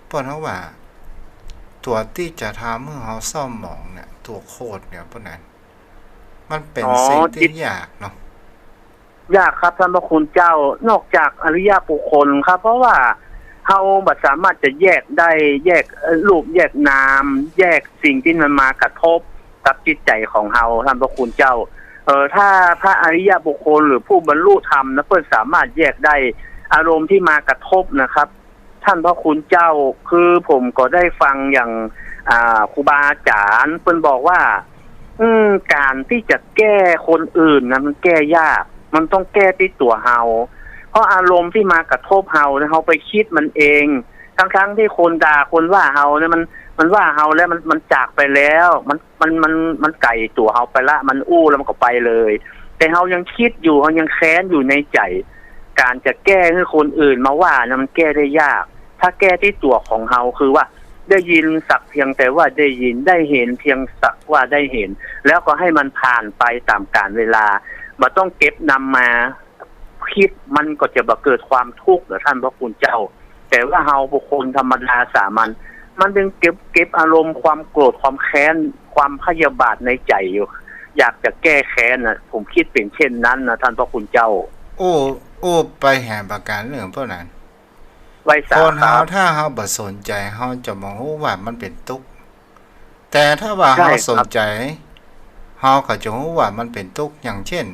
เปิ้นเขาว่าตัวที่จะทำให้เขาเศร้าหมองเนี่ยตัวโคดเนี่ยพวกนั้นมันเป็นสิ่งที่ยากเนาะยากครับท่านพระคุณเจ้านอกจากอริยบุคคลครับเพราะว่าเฮาบ่สามารถจะแยกได้แยกรูปแยกนามแยกสิ่งที่มันมากระทบกับจิตใจของเฮาท่านพระคุณเจ้าถ้าพระอริยบุคคลหรือผู้บรรลุธรรมนะเพิ่นสามารถแยกได้อารมณ์ที่มากระทบนะครับท่านพระคุณเจ้าคือผมก็ได้ฟังอย่างครูบาอาจารย์เพิ่นบอกว่าการที่จะแก้คนอื่นนะมันแก้ยากมันต้องแก้ที่ตัวเฮาเพราะอารมณ์ที่มากระทบเฮาเนี่ยเฮาไปคิดมันเองทั้งที่คนด่าคนว่าเฮาเนี่ยมันว่าเฮาแล้วมันจากไปแล้วมันไก่ตัวเฮาไปละมันอู้แล้วมันก็ไปเลยแต่เฮายังคิดอยู่เฮายังแค้นอยู่ในใจการจะแก้ให้คนอื่นมาว่าเนี่ยมันแก้ได้ยากถ้าแก้ที่ตัวของเฮาคือว่าได้ยินสักเพียงแต่ว่าได้ยินได้เห็นเพียงสักว่าได้เห็นแล้วก็ให้มันผ่านไปตามกาลเวลาบ่ต้องเก็บนำมาคิดมันก็จะบ่เกิดความทุกข์ท่านพระคุณเจ้าแต่ว่าเฮาบุคคลธรรมดาสามัญมันจึงเก็บอารมณ์ความโกรธความแค้นความพยาบาทในใจอยู่อยากจะแก้แค้นนะผมคิดเป็นเช่นนั้นนะท่านพระคุณเจ้าโอ้ไปแห่ประการเรื่องพวกนั้นไว้สาคนเฮาถ้าเฮาบ่สนใจเฮาจะมองว่ามันเป็นทุกข์แต่ถ้าว่าเฮาสนใจเฮาก็จะรู้ว่ามันเป็นทุกข์อย่างเช่น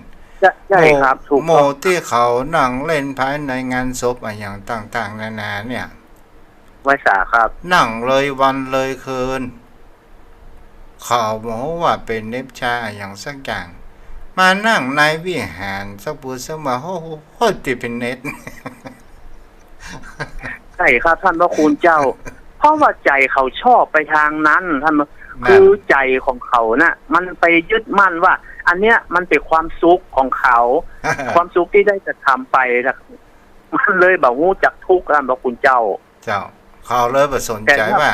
ใช่ครับถูกโมที่เขานั่งเล่นภายในงานศพอย่างต่างๆนานาเนี่ยไว้สาครับนั่งเลยวันเลยคืนเขาบอกว่าเป็นเนบชาอย่างสักอย่างมานั่งในวิหารสักปูสักมาโหติเป็นเน็ตใช่ครับท่านพระคุณเจ้าเพราะว่าใจเขาชอบไปทางนั้นท่านคือใจของเขาน่ะมันไปยึดมั่นว่าอันเนี้ยมันเป็นความสุขของเขา ความสุขที่ได้จะทำไปนะมันเลยแบบงูจักทุกข์ท่านพระคุณเจ้าเขาเลยบ่สนใจว่า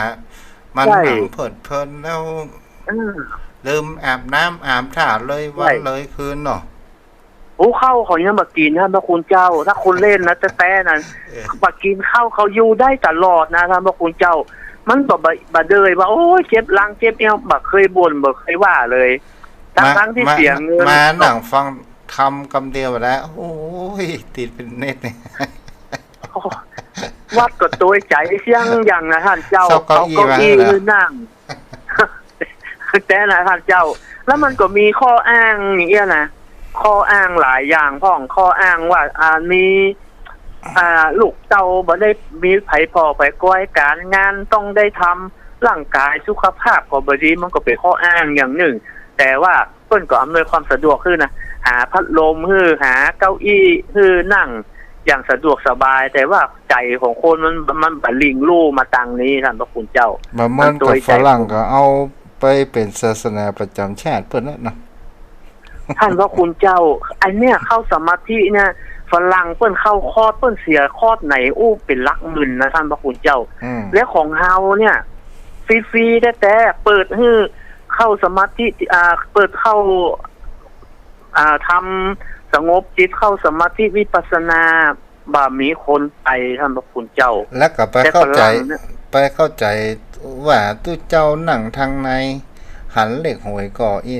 มันหนังเพิ่นแล้วลืมอาบน้ำอาบท่าเลยวันเลยคืนเนาะข้าวเขายังมากินท่านพระคุณเจ้าถ้าคุณเล่นนะแต่นั้นมากินข้าวเขาอยู่ได้ตลอดนะท่านพระคุณเจ้ามันบ่เดยว่าโอ้ยเจ็บหลังเจ็บเอวบ่เคยบ่นบ่เคยว่าเลยทั้งที่เสียเงินมาหนังฟังทำคำเดียวแล้วโอ้ยติดเป็นเน็ตเนี่ยวัดก็ตัวใจเสียงอย่างนะท่านเจ้าเขาเก้าอี้นั่งแต่นะท่านเจ้าแล้วมันก็มีข้ออ้างอย่างเงี้ยนะข้ออ้างหลายอย่างพ้องข้ออ้างว่ามีลูกเต้าบ่ได้มีไผพอไปก้อยการงานต้องได้ทำร่างกายสุขภาพก็บ่ดีมันก็เป็นข้ออ้างอย่างหนึ่งแต่ว่าเพิ่นก็อำนวยความสะดวกขึ้นนะหาพัดลมหาเก้าอี้นั่งอย่างสะดวกสบายแต่ว่าใจของคนมันบ่ลิงลู่มาตังนี้ท่านพระคุณเจ้ามันกับฝรั่งก็เอาไปเป็นศาสนาประจำชาติเพิ่นน่ะท่านพระคุณเจ้าอันเนี้ยเข้าสมาธิเนี่ยฝรั่งเปิ้นเข้าคอร์สเปิ้นเสียคอร์สไหนเป็นหลักหมื่นนะท่านพระคุณเจ้าและของเฮาเนี่ยฟรีๆแต่เปิดให้เข้าสมาธิเปิดเข้าทำสงบจิตเข้าสมาธิวิปัสสนาบ่มีคนไปท่านพระคุณเจ้าแล้วก็ไปเข้าใจว่าตู้เจ้านั่งทางในหันเหล็กหวยก่ออี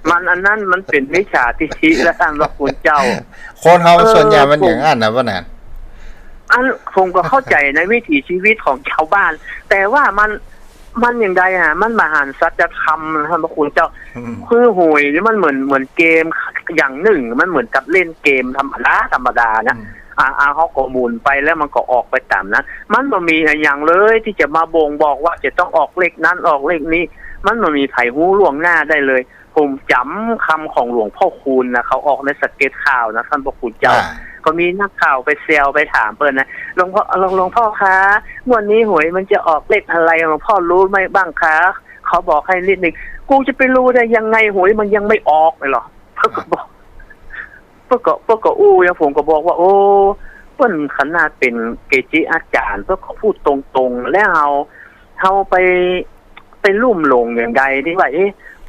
มันอันนั้นมันเป็นวิชาทิฏฐิแล้วท่านพระคุณเจ้าคนเฮาส่วนใหญ่มันอย่างนั้นนะว่านั่นผมก็เข้าใจในวิถีชีวิตของชาวบ้านแต่ว่ามันอย่างใดมันมหันต์สัจธรรมท่านพระคุณเจ้าคือหวยนี่มันเหมือนเกมอย่างหนึ่งมันเหมือนกับเล่นเกมธรรมดานะเขาก็หมุนไปแล้วมันก็ออกไปตามนั้นมันบ่มีอย่างเลยที่จะมาบ่งบอกว่าจะต้องออกเลขนั้นออกเลขนี้มันบ่มีไผฮู้ล่วงหน้าได้เลยผมจำคำของหลวงพ่อคูณนะเขาออกในสเก็ตข่าวนะท่านพระคุณเจ้าก็มีนักข่าวไปแซวไปถามเพิ่นนะหลวงพ่อคะงวดนี้หวยมันจะออกเลขอะไรหลวงพ่อรู้ไหมบ้างคะเขาบอกให้นิดนึงกูจะไปรู้ได้ยังไงหวยมันยังไม่ออกเลยหรอเพิ่นก็บอกเพิ่นก็อย่างผมก็บอกว่าโอ้เพิ่นขนาดเป็นเกจิอาจารย์เพิ่นก็พูดตรงๆแล้วเฮาไปลุ่มหลงอย่างใดที่ว่า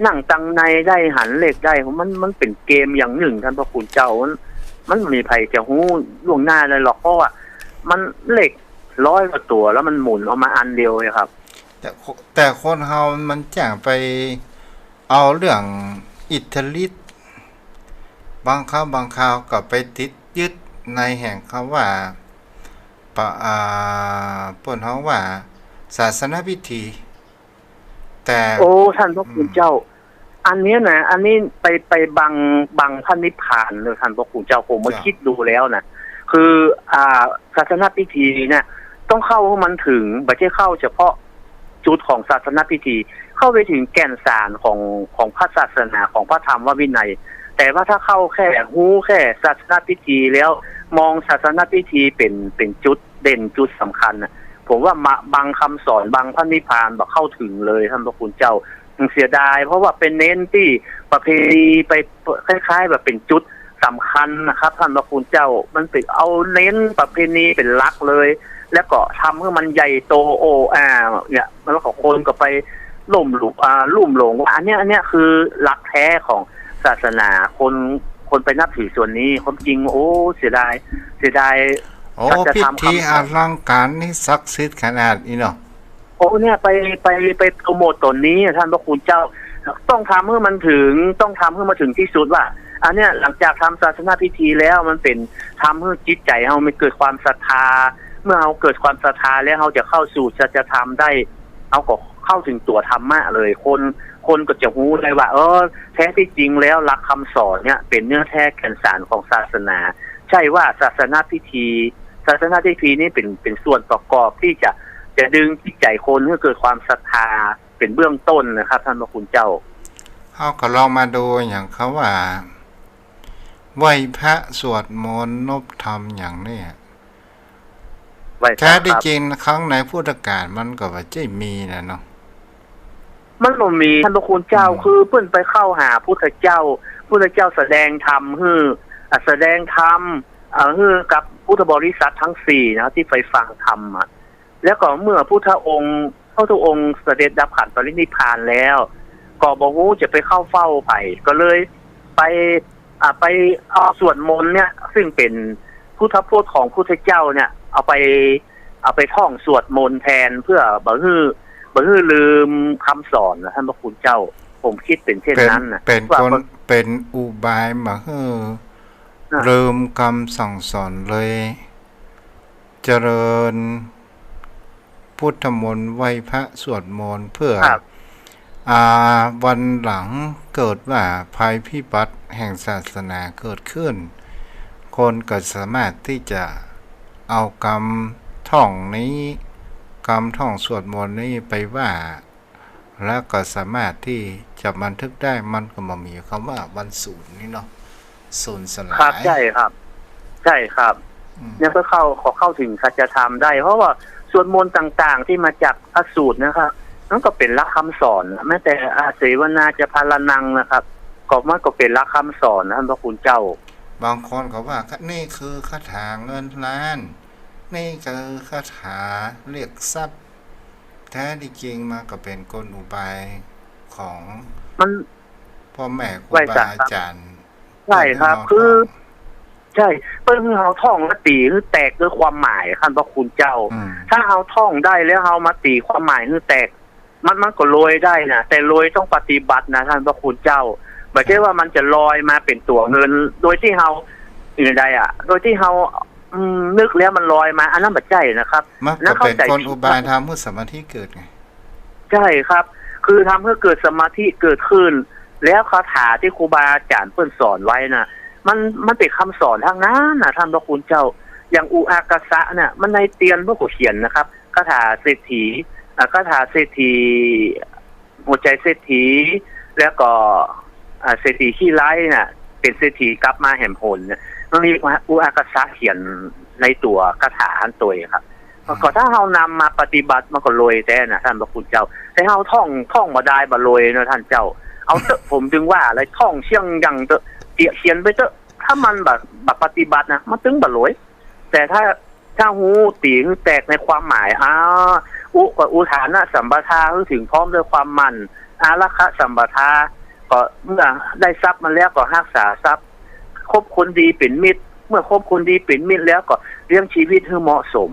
นั่งตังในได้หันเลขได้มันเป็นเกมอย่างหนึ่งท่านพระคุณเจ้า มันมีไผจะฮู้ล่วงหน้าเลยหรอกเพราะว่ามันเหล็ก100 กว่าตัวแล้วมันหมุนออกมาอันเดียวเลยครับแต่คนเฮามันจังไปเอาเรื่องอิทธิฤทธิ์บางครั้งบางคราวก็ไปติดยึดในแห่งคำว่าเปิ้นเฮาว่าศาสนพิธีแต่โอ้ท่านพระคุณเจ้าอันนี้นะอันนี้ไปบังพระนิพพานเลยท่านพระคุณเจ้าผมมาคิดดูแล้วนะคือศาสนพิธีเนี่ยต้องเข้าให้มันถึงไม่ใช่เข้าเฉพาะจุดของศาสนพิธีเข้าไปถึงแก่นสารของพระศาสนาของพระธรรมวินัยแต่ว่าถ้าเข้าแค่หูแค่ศาสนพิธีแล้วมองศาสนพิธีเป็นจุดเด่นจุดสำคัญนะผมว่าบางคำสอนบางพระนิพพานบอกเข้าถึงเลยท่านพระคุณเจ้าเสียดายเพราะว่าเป็นเน้นที่ประเพณีไปคล้ายๆแบบเป็นจุดสำคัญนะครับท่านพระคุณเจ้ามันเป็นเอาเน้นประเพณีเป็นหลักเลยแล้วก็ทำให้มันใหญ่โตเนี่ยแล้วก็คนก็ไปลุ่มหลงว่าอันเนี้ยคือหลักแท้ของศาสนาคนไปนับถือส่วนนี้ความจริงโอ้เสียดายโอ้พิธีอลังการนี่ศักดิ์สิทธิ์ขนาดนี้เนาะโอ้เนี่ยไปโปรโมทตนนี้ท่านพระคุณเจ้าต้องทำให้มันถึงที่สุดว่าอันเนี้ยหลังจากทำศาสนาพิธีแล้วมันเป็นทำให้จิตใจเราไม่เกิดความศรัทธาเมื่อเราเกิดความศรัทธาแล้วเราจะเข้าสู่จะทำได้เอาก็เข้าถึงตัวธรรมะเลยคนก็จะรู้เลยว่าแท้ที่จริงแล้วหลักคำสอนเนี่ยเป็นเนื้อแท้แก่นสารของศาสนาใช่ว่าศาสนาพิธีนี่เป็นส่วนประกอบที่จะดึงจิตใจคนให้เกิดความศรัทธาเป็นเบื้องต้นนะครับท่านพระคุณเจ้าเฮาก็ลองมาดูอย่างเขาว่าไหว้พระสวดมนต์นบธรรมอย่างนี้แท้ที่จริงครั้งในพุทธกาลมันก็ว่าจะมีนะเนาะมันบ่มีท่านพระคุณเจ้าคือเพิ่นไปเข้าหาพุทธเจ้าแสดงธรรมแสดงธรรมกับพุทธบริษัททั้ง4นะที่ไปฟังธรรมแล้วก็เมื่อพระพุทธองค์เสด็จดับขันปรินิพพานแล้วก็บ่ฮู้จะไปเข้าเฝ้าไผก็เลยไปเอาสวดมนต์เนี่ยซึ่งเป็นพุทธพจน์ของพุทธเจ้าเนี่ยเอาไปท่องสวดมนต์แทนเพื่อบ่ฮื้อลืมคำสอนนะท่านพระคุณเจ้าผมคิดเป็นเช่นนั้นนะเป็นอุบายมาฮื้อลืมคำสั่งสอนเลยเจริญพุทธมนต์ไหว้พระสวดมนต์เพื่อวันหลังเกิดว่าภัยพิบัติแห่งศาสนาเกิดขึ้นคนก็สามารถที่จะเอาคำท่องสวดมนต์นี้ไปว่าแล้วก็สามารถที่จะบันทึกได้มันก็มามีคำว่าวันศูนย์นี่เนาะศูนย์สลายครับใช่ครับเนี่ยก็เข้าถึงสัจธรรมได้เพราะว่าสวดมนต์ต่างๆที่มาจากพระสูตรนะครับนั่นก็เป็นหลักคำสอนแม้แต่อาเสวนาจะพาลนังนะครับก็เป็นหลักคำสอนนะพระคุณเจ้าบางคนก็ว่านี่คือคาถาเงินล้านนี่คือคาถาเรียกทรัพย์แท้ที่จริงมาก็เป็นกลอุบายของมันพ่อแม่ครูบาอาจารย์ใช่ครับคือใช่เปิ้นเฮาท่องแล้วตีคือแตกด้วยความหมายท่านพระคุณเจ้าถ้าเฮาท่องได้แล้วเฮามาตีความหมายคือแตกมันก็ลอยได้นะแต่ลอยต้องปฏิบัตินะท่านพระคุณเจ้าไม่ใช่ว่ามันจะลอยมาเป็นตัวเงินโดยที่เฮาอื่นใดโดยที่เฮานึกแล้วมันลอยมาอันนั้นบ่ใช่นะครับนั่นเป็นคนอุบายทำให้สมาธิเกิดไงใช่ครับคือทำให้เกิดสมาธิเกิดขึ้นแล้วคาถาที่ครูบาอาจารย์เพิ่นสอนไว้น่ะมันเป็นคำสอนทางนั้นนะท่านพระคุณเจ้าอย่างอุอากาสะเนี่ยมันในเตียนพวกเขียนนะครับคาถาเศรษฐีหัวใจเศรษฐีแล้วก็เศรษฐีขี้ไร้น่ะเป็นเศรษฐีกลับมาแห่มผลเนี่ยมันมีอุอากาสะเขียนในตัวคาถาอันตัวครับก็ถ้าเรานำมาปฏิบัติมันก็รวยแต่นะท่านพระคุณเจ้าแต่เราท่องมาได้บ่รวยนะท่านเจ้าเอาเถอะผมจึงว่าอะไรท่องเชียงยังเถอะเขียนไปเถอะถ้ามันแบบปฏิบัตินะมันถึงบ่รวยแต่ถ้าหูตีคือแตกในความหมายอุทานะสัมปทาคือถึงพร้อมด้วยความมั่นอารักขสัมปทาก็เมื่อได้ทรัพย์มันแล้วก็รักษาทรัพย์คบคนดีเป็นมิตร เมื่อคบคนดีเป็นมิตรแล้วก็เลี้ยงชีวิตให้เหมาะสม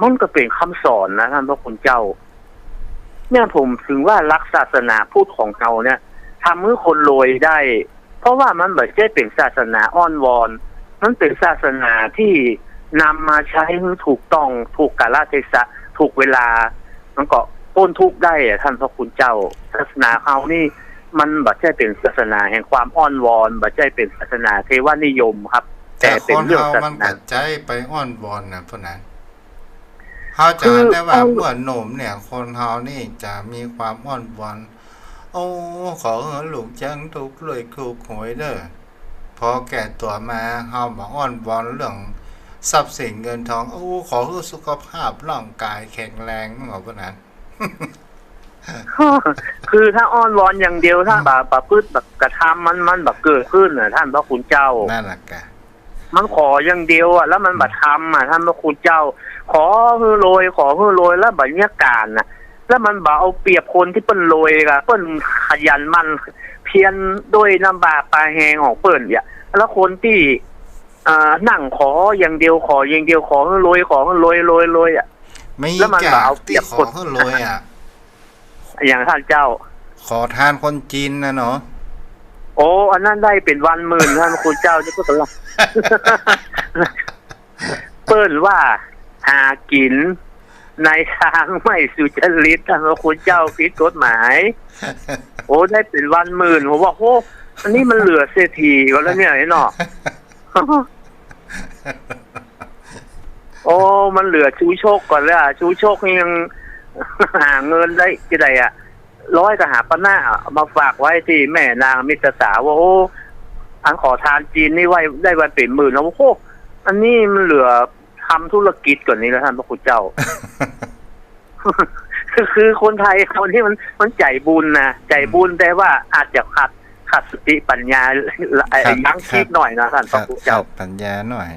มันก็เป็นคำสอนนะท่านพระคุณเจ้าเนี่ยผมถึงว่ารักศาสนาพูดของเราเนี่ยทำให้คนรวยได้ เพราะว่ามันไม่ใช่เป็นศาสนาอ้อนวอนมันเป็นศาสนาที่นำมาใช้ให้ถูกต้องถูกกาลเทศะถูกเวลามันก็พ้นทุกข์ได้ท่านพระคุณเจ้าศาสนาเขานี่มันบ่ใช่เป็นศาสนาแห่งความอ้อนวอนบ่ใช่เป็นศาสนาเทวนิยมครับแต่เป็นเรื่องศาสนาใจไปอ้อนวอนนะพวกนั้นเขาจะได้ว่าเมื่อหนุ่มเนี่ยคนเฮานี่จะมีความอ้อนวอนโอ้ขอลูกจังทุกข์เลยถูกหวยเด้อพอแก่ตัวมาเฮามาอ้อนวอนเรื่องทรัพย์สินเงินทองโอ้ขอให้สุขภาพร่างกายแข็งแรงเหมือนพวกนั้น คือถ้าอ้อนวอนอย่างเดียวถ้าแบบประพฤติแบบกระทำมันแบบเกิดขึ้นน่ะท่านพระคุณเจ้านั่นแหละกะมันขออย่างเดียวอ่ะแล้วมันบัดทำอ่ะท่านพระคุณเจ้าขอฮือโรยขอฮือโรยแล้วบัดเนี้ยการน่ะแล้วมันบ่เอาเปรียบคนที่เปิ้นโรยกะเปิ้นขยันมันเพียรด้วยน้ำบากปลาแหงของเปิ้นเนี่ยแล้วคนที่นั่งขออย่างเดียวขออย่างเดียวขอฮือโรยขอฮือโรยอ่ะแล้วมันบ่เอาเปรียบคนฮือโรยอ่ะอย่างท่านเจ้าขอทานคนจีนนะเนาะโอ้อันนั้นได้เป็นวันหมื่นท่านคุณเจ้าจะพูดกันละเปิ้นว่าหากินในทางไม่สุจริตท่านคุณเจ้าผิดกฎหมายโอ้ได้เป็นวันหมื่นผมว่าโอ้อันนี้มันเหลือเศรษฐีก็แล้วเนี่ยไอ้เนาะโอ้มันเหลือชูโชคก่อนแล้วชูโชคยังหาเงินได้ที่ใดอ่ะ100ก็หาปะหน้ามาฝากไว้ที่แม่นางมิตรสาวว่าโอ้อันขอทานจีนนี่ไว้ได้วันเป็นหมื่นแล้วโอ้อันนี้มันเหลือทำธุรกิจก่อนนี้แล้วท่านพระคุณเจ้า คือคนไทยคนที่มันใจบุญนะใจบุญแต่ว่าอาจจะขาดสติปัญญายั้งคิดหน่อยนะท่านพระคุณเจ้าปัญญาหน่อย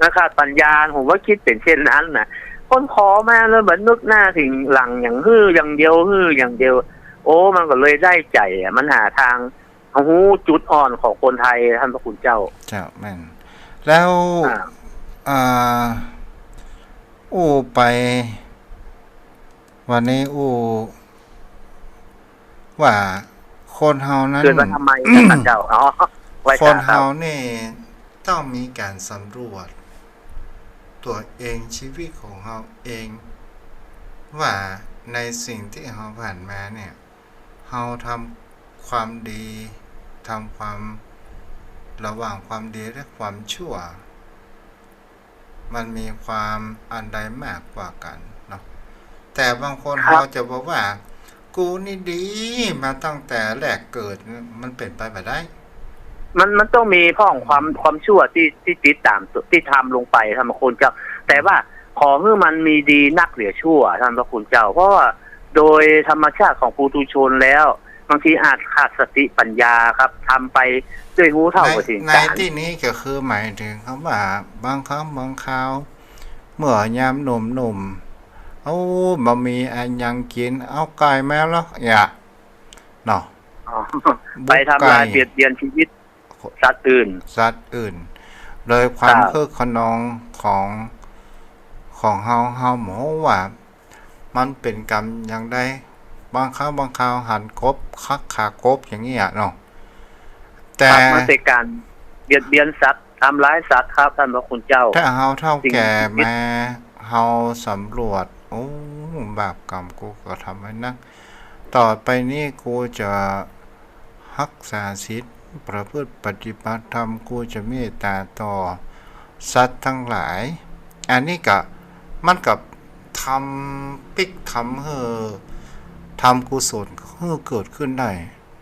นะครับปัญญาผมว่าคิดเป็นเช่นนั้นนะคนขอมาแล้วเหมือนนึกหน้าถึงหลังอย่างอย่างเดียวอย่างเดียวโอ้มันก็เลยได้ใจมันหาทางจุดอ่อนของคนไทยท่านพระคุณเจ้าแม่นแล้วไปวันนี้ว่าคนเฮานั้นเกิดมาทำไมท่านเจ้าคนเฮานี่ต้องมีการสำรวจตัวเองชีวิตของเราเองว่าในสิ่งที่เราผ่านมาเนี่ยเราทำความดีทำความระหว่างความดีและความชั่วมันมีความอันใดมากกว่ากันเนาะแต่บางคนเราจะบอกว่ากูนี่ดีมาตั้งแต่แรกเกิดมันเป็นไปไม่ได้มันต้องมีพ่องความชั่วที่ติดตามที่ทำลงไปท่านพระคุณเจ้าแต่ว่าขอให้มันมีดีนักเหลือชั่วท่านพระคุณเจ้าเพราะว่าโดยธรรมชาติของปุถุชนแล้วบางทีอาจขาดสติปัญญาครับทำไปด้วยรู้เท่าไม่ถึงการในที่นี้ก็คือหมายถึงคำว่าบางครั้งบางคราวเมื่อยามหนุ่มบ่มีอันยังกินเอาไก่แม่แล้วอย่าเนาะไปทำลายเบียดเบียนชีวิตสัตว์อื่นโดยความคึกขนองของเฮาหมอว่ามันเป็นกรรมอย่างใดบางครั้งบางคราวหันกบคักขากบอย่างนี้เนาะแต่มันเป็นการเบียดเบียนสัตว์ทำร้ายสัตว์ครับท่านพระคุณเจ้าถ้าเฮาเท่าแก่มาเฮาสำรวจบาปกรรมกูก็ทำไว้นักต่อไปนี้กูจะรักษาศีลประพฤติปฏิบัติธรรมกูจะเมตตาต่อสัตว์ทั้งหลายอันนี้ก็มันกับทำทำกุศลเกิดขึ้นได้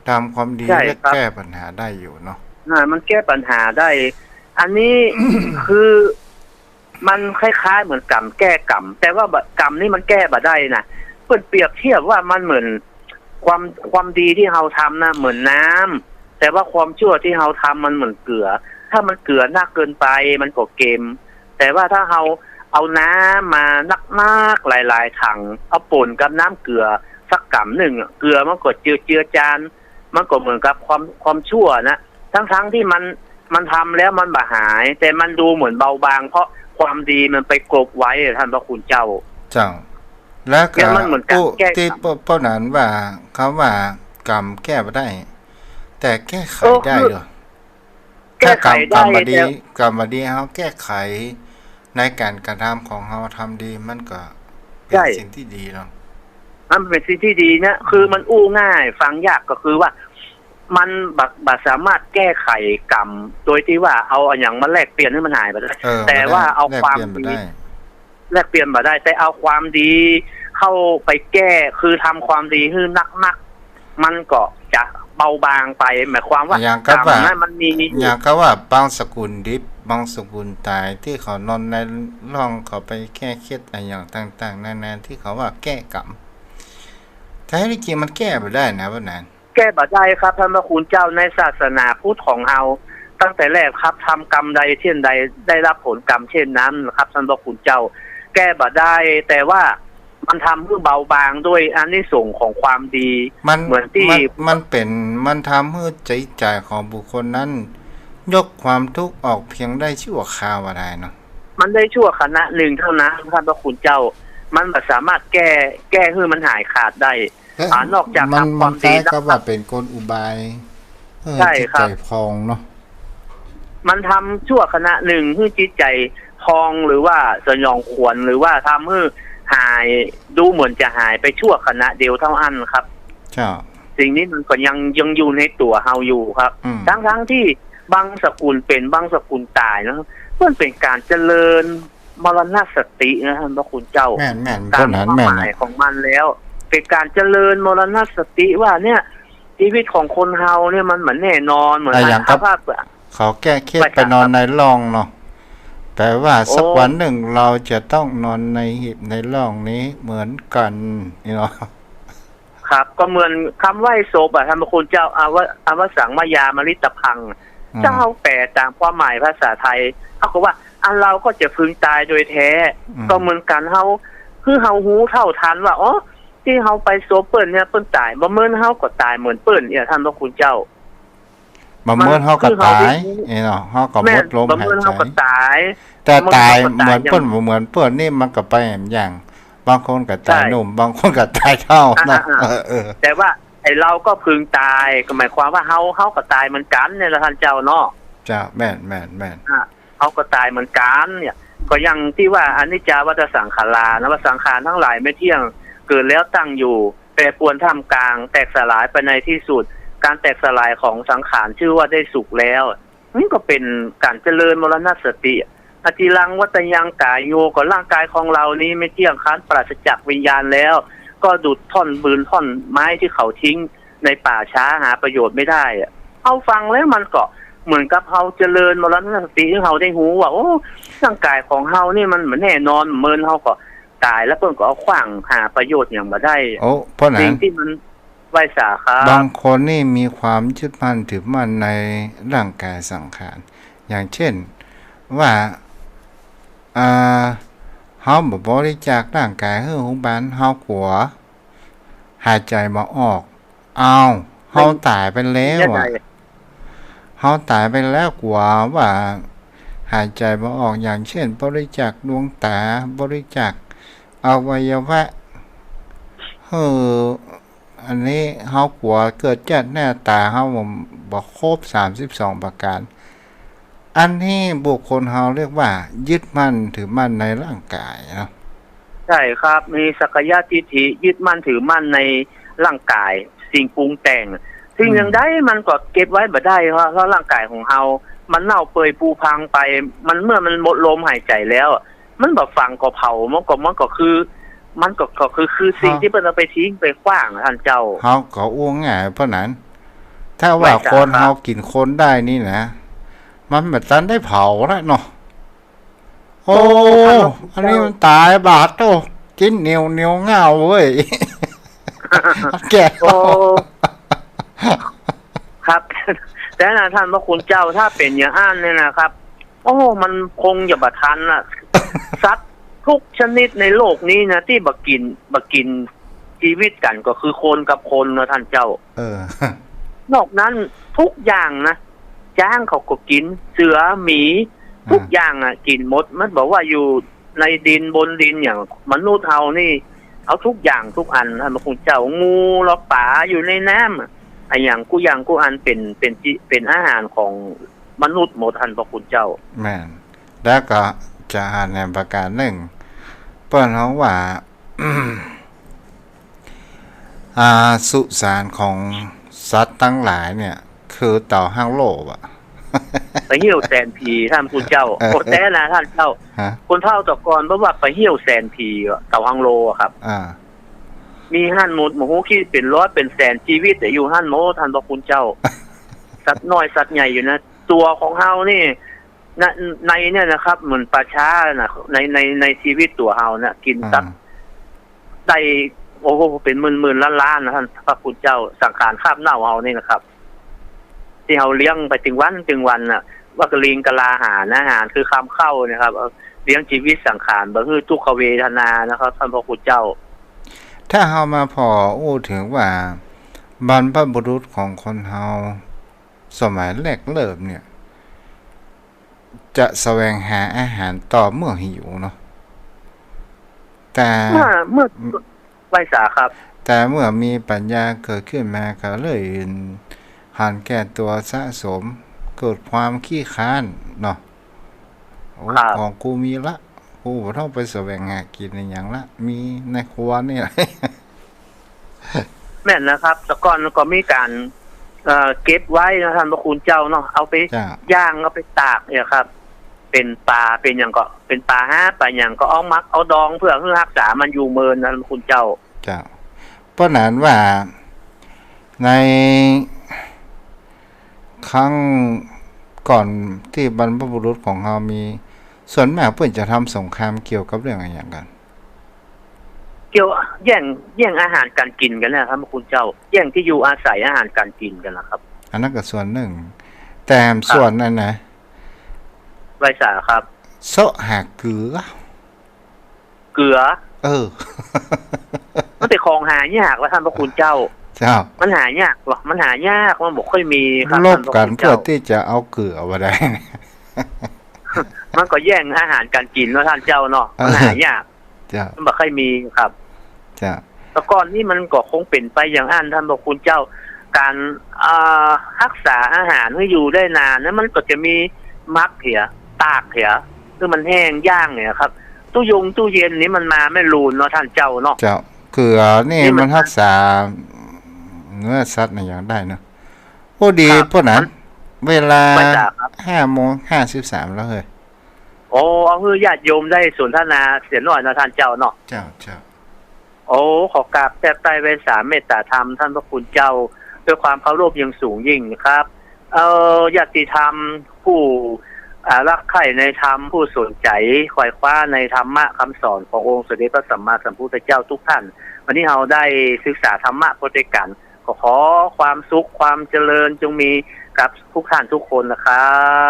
ตามความดีและแก้ปัญหาได้อยู่เนาะมันแก้ปัญหาได้อันนี้ คือมันคล้ายๆเหมือนกรรมแก้กรรมแต่ว่ากรรมนี่มันแก้บ่ได้นะเปรียบเทียบว่ามันเหมือนความดีที่เราทำนะเหมือนน้ำแต่ว่าความชั่วที่เราทำมันเหมือนเกลือถ้ามันเกลือนักเกินไปมันก็เค็มแต่ว่าถ้าเราเอาน้ำมานักๆหลายๆถังเอาป่นกับน้ำเกลือสักกำหนึ่งเกลือมันก็เจือจานมันก็เหมือนกับความชั่วนะทั้งที่มัน มันทำแล้วมันบ่หาย แต่มันดูเหมือนเบาบางเพราะความดีมันไปกลบไว้ท่านพระคุณเจ้า เจ้าแล้วก็ มันเหมือนการแก้กรรม ที่ป้อนั้นว่าเขาว่ากรรมแก้บ่ได้ แต่แก้ไขได้เหรอ แก้ไขได้ กรรมดี แต่ กรรมดีเฮาแก้ไขในการกระทำของเฮาทำดีมันก็เป็นสิ่งที่ดีเนาะ มันเป็นสิ่งที่ดีนะคือมันอู้ง่ายฟังยากก็คือว่า มันบัดสามารถแก้ไขกรรมโดยที่ว่าเอาอย่างมาแลกเปลี่ยนให้มันหายไปได้แต่ว่าเอาความดีแลกเปลี่ยนมาได้ แต่เอาความดีเข้าไปแก้คือทำความดีให้นักมันก็จะเบาบางไปหมายความว่ากรรมนั้นมันมีอย่างก็ว่าบางสกุลดิบบางสกุลตายที่เขานอนในร่องเขาไปแก้เคล็ดอะไรอย่างต่างๆนานาที่เขาว่าแก้กรรมแต่ที่จริงมันแก้บ่ได้นะว่านั้นแก้บ่ได้ครับท่านพระคุณเจ้าในศาสนาพุทธของเราตั้งแต่แรกครับทำกรรมใดเช่นใดได้รับผลกรรมเช่นนั้นนะครับท่านพระคุณเจ้าแก้บ่ได้แต่ว่ามันทำให้เบาบางด้วยอานิสงส์ของความดีเหมือนที่มันทำให้ใจของบุคคลนั้นยกความทุกข์ออกเพียงได้ชั่วคราวอะไรเนาะมันได้ชั่วขณะหนึ่งเท่านั้นท่านพระคุณเจ้ามันไม่สามารถแก้ให้มันหายขาดได้นอกจากทำความดีแล้วก็ว่าเป็นกลอุบายใช่ครับใจพองเนาะมันทำชั่วขณะหนึ่งให้จิตใจพองหรือว่าสยองขวัญหรือว่าทำให้หายดูเหมือนจะหายไปชั่วขณะเดียวเท่านั้นครับสิ่งนี้มันก็ยังอยู่ในตัวเฮาอยู่ครับทั้งที่บางสกุลเป็นบางสกุลตายนะมันเป็นการเจริญมรณสตินะท่านพระคุณเจ้าตามความหมายของมันแล้วเป็นการเจริญมรณสติว่าเนี่ยชีวิตของคนเฮาเนี่ยมันเหมือนแน่นอนเหมือนภาพเขาแก้เคล็ดไปนอนในร่องเนาะแปลว่าสักวันหนึ่งเราจะต้องนอนในหีบในร่องนี้เหมือนกันนี่เนาะครับก็เหมือนคำไหว้ศพท่านพระคุณเจ้าอวสังมายามฤตพังเจ้าแปลตามความหมายภาษาไทยเขาบอกว่าเราก็จะพึงตายโดยแท้ก็เหมือนกันเฮาคือเฮาฮู้เท่าทันว่าอ๋อที่เฮาไปโซเปิ้นเนี่ยเปิ้นตายบ่เหมือนเฮาก็ตายเหมือนเปิ้นเนี่ยท่านพระคุณเจ้าบ่เหมือนเฮาก็ตายนี่เนาะเฮาก็หมดลมหายใจบ่เหมือนเฮาก็ตายแต่ตายเหมือนเปิ้นบ่เหมือนเปิ้นนี่มันก็ไปอย่างบางคนก็ตายหนุ่มบางคนก็ตายเฒ่านะแต่ว่าไอ้เราก็พึงตายก็หมายความว่าเฮาก็ตายเหมือนกันเนี่ยล่ะท่านเจ้าเนาะจ้ะแม่นเฮาก็ตายเหมือนกันเนี่ยก็ยังที่ว่าอนิจจาวัฏสังขารานะว่าสังขารทั้งหลายไม่เที่ยงเกิดแล้วตั้งอยู่แปรปรวนท่ามกลางแตกสลายไปในที่สุดการแตกสลายของสังขารชื่อว่าได้สุขแล้วนี่ก็เป็นการเจริญมรณสติอธิรังวัตยังกายโยก็ร่างกายของเรานี้ไม่เที่ยงคันปราศจากวิญญาณแล้วก็ดุจท่อนปืนท่อนไม้ที่เขาทิ้งในป่าช้าหาประโยชน์ไม่ได้เอาฟังแล้วมันก็เหมือนกับเฮาเจริญมรณสติที่เฮาได้หูว่าโอ้ร่างกายของเฮานี่มันเหมือนแน่นอนเหมือนเฮาก็ตายแล้วเพิ่นก็เอาขว้างหาประโยชน์อย่างบ่ได้เพราะนั้นสิ่งที่มันไว้สาครับบางคนนี่มีความยึดมั่นถือมั่นในร่างกายสังขารอย่างเช่นว่าเฮาบ่บริจาคร่างกายให้โรงพยาบาลเฮากลัวหายใจบ่ออกเฮาตายไปแล้วเฮาตายไปแล้วกว่าว่าหายใจบ่ออกอย่างเช่นบริจาคดวงตาบริจาคอวัยวะอันนี้เฮากลัวเกิดจากหน้าตาเฮาบ่ครบ32ประการอันนี้บุคคลเฮาเรียกว่ายึดมั่นถือมั่นในร่างกายเนาะใช่ครับมีสักยะทิฏฐิยึดมั่นถือมั่นในร่างกายสิ่งปรุงแต่งสิ่งอย่างใดมันก็เก็บไว้บ่ได้เพราะร่างกายของเฮามันเน่าเปื่อยผุพังไปมันเมื่อมันหมดลมหายใจแล้วมันบ่ฟังก็เผามันก็คือสิ่งที่เพิ่นเอาไปทิ้งไปขว้างท่านเจ้าเฮาก็อ้วงง่ายเพราะนั้นถ้าว่าคนเฮากินคนได้นี่นะมันแบบนั้นได้เผาแล้วเนาะโอ้อันนี้มันตายบาดโตกินเหนียวเงาเว้ยแก่ครับแต่นะท่านพระคุณเจ้าถ้าเป็นอย่างอ้านเนี่ยนะครับโอ้มันคงจะบ่ทันน่ะสัตว์ทุกชนิดในโลกนี้นะที่บ่กินชีวิตกันก็คือคนกับคนนะท่านเจ้านอกนั้นทุกอย่างนะ จ้างเขาก็กินเสือหมีทุกอย่างอ่ะกินหมดมันบอกว่าอยู่ในดินบนดินอย่างมนุษย์เฮานี่เอาทุกอย่างทุกอันท่านพระคุณเจ้างูหรอป่าอยู่ในน้ำไอ้อย่างกูอย่างกูอันเป็นอาหารของมนุษย์หมดท่านพระคุณเจ้าแม่นแล้วก็จะอ่านในประการหนึ่งเปิ้นเฮาว่า สุสานของสัตว์ทั้งหลายเนี่ยคือเต่าห้างโลบอ่ะ ไปเหี่ยวแสนผีท่านคุณเจ้าโคตรแท้นะท่านเจ้าคนเฒ่าตะกอนเพราะว่าไปเหี่ยวแสนผีเต่าฮังโลอะครับมีหั่นหมดหมูขี้เป็นร้อยเป็นแสนชีวิตแต่อยู่หั่นโมท่านพระคุณเจ้า สัตว์น้อยสัตว์ใหญ่อยู่นะตัวของเฮานี่ในเนี่ยนะครับเหมือนปลาช้านะในชีวิตตัวเฮานะกินสัตว์ได้โอ้โหเป็นหมื่นล้านนะท่านพระคุณเจ้าสังขารคาบเน่าเฮานี่นะครับที่เฮาเลี้ยงไปถึงวันน่ะว่ากระลิงกะลาอาหารคือคำเข้านะครับเลี้ยงชีวิตสังขารบ่คือทุกขเวทนานะครับท่านพระคุณเจ้าถ้าเฮามาพออู้ถึงว่าบรรพบุรุษของคนเฮาสมัยแรกเริ่มเนี่ยจะแสวงหาอาหารต่อเมื่อหิวเนาะแต่เมื่อไว้สาครับแต่เมื่อมีปัญญาเกิดขึ้นมาก็เลยหันแก่ตัวสะสมเกิดความขี้ค้านเนาะของกูมีละกูบ่ต้องไปแสวงหากินอย่างละมีในครัวนี่แหละ แม่นนะครับแต่ก่อนก็มีการเก็บไว้นะท่านพระคุณเจ้าเนาะเอาไปย่างเอาไปตากเนี่ยครับเป็นปลาเป็นอย่างก็เป็นปลาห้าปลาอย่างก็เอามักเอาดองเพื่อรักษามันอยู่เมินนะท่านคุณเจ้าเพราะนั้นว่าในครั้งก่อนที่บรรพบุรุษของเรามีส่วนมากเพื่อนจะทำสงครามเกี่ยวกับเรื่องอะไรอย่างกันเกี่ยวแย่งอาหารการกินกันนะครับคุณเจ้าแย่งที่อยู่อาศัยอาหารการกินกันนะครับอันนั้นก็ส่วนหนึ่งแต่ส่วนนั้นนะไว้สาครับโซหาเกลือมันเป็นของหายากแล้วท่านพระคุณเจ้ามันหายากหรอมันหายากมันบอกค่อยมีครับลบกันเพื่อที่จะเอาเกลือมาได้มันก็แย่งอาหารการกินเนาะท่านเจ้าเนาะมันหายากมันบอกค่อยมีครับแต่ก่อนนี้มันก็คงเป็นไปอย่างอันท่านพระคุณเจ้าการรักษาอาหารให้อยู่ได้นานนั้นมันก็จะมีมักเถียตากเถียคือมันแห้งย่างเนี่ยครับตู้เย็นนี้มันมาไม่รูนเนาะท่านเจ้าเนาะเกลือนี่มันรักษาเนื้อสัตว์อย่างได้เนาะโอ้ดีพวกนั้นเวลา 5:53 แล้วเฮ้ยโอ้เอาคือญาติโยมได้สนทนาเสียหน่อยนะท่านเจ้าเนาะโอ้ขอกราบแทบใต้เวสาเมตตาธรรมท่านพระคุณเจ้าด้วยความเคารพอย่างสูงยิ่งครับญาติธรรมผู้รักใคร่ในธรรมผู้สนใจขวายคว้าในธรรมะคำสอนขององค์สมเด็จพระสัมมาสัมพุทธเจ้าทุกท่านวันนี้เราได้ศึกษาธรรมะโปรติกันก็ขอความสุขความเจริญจงมีกับทุกท่านทุกคนนะครั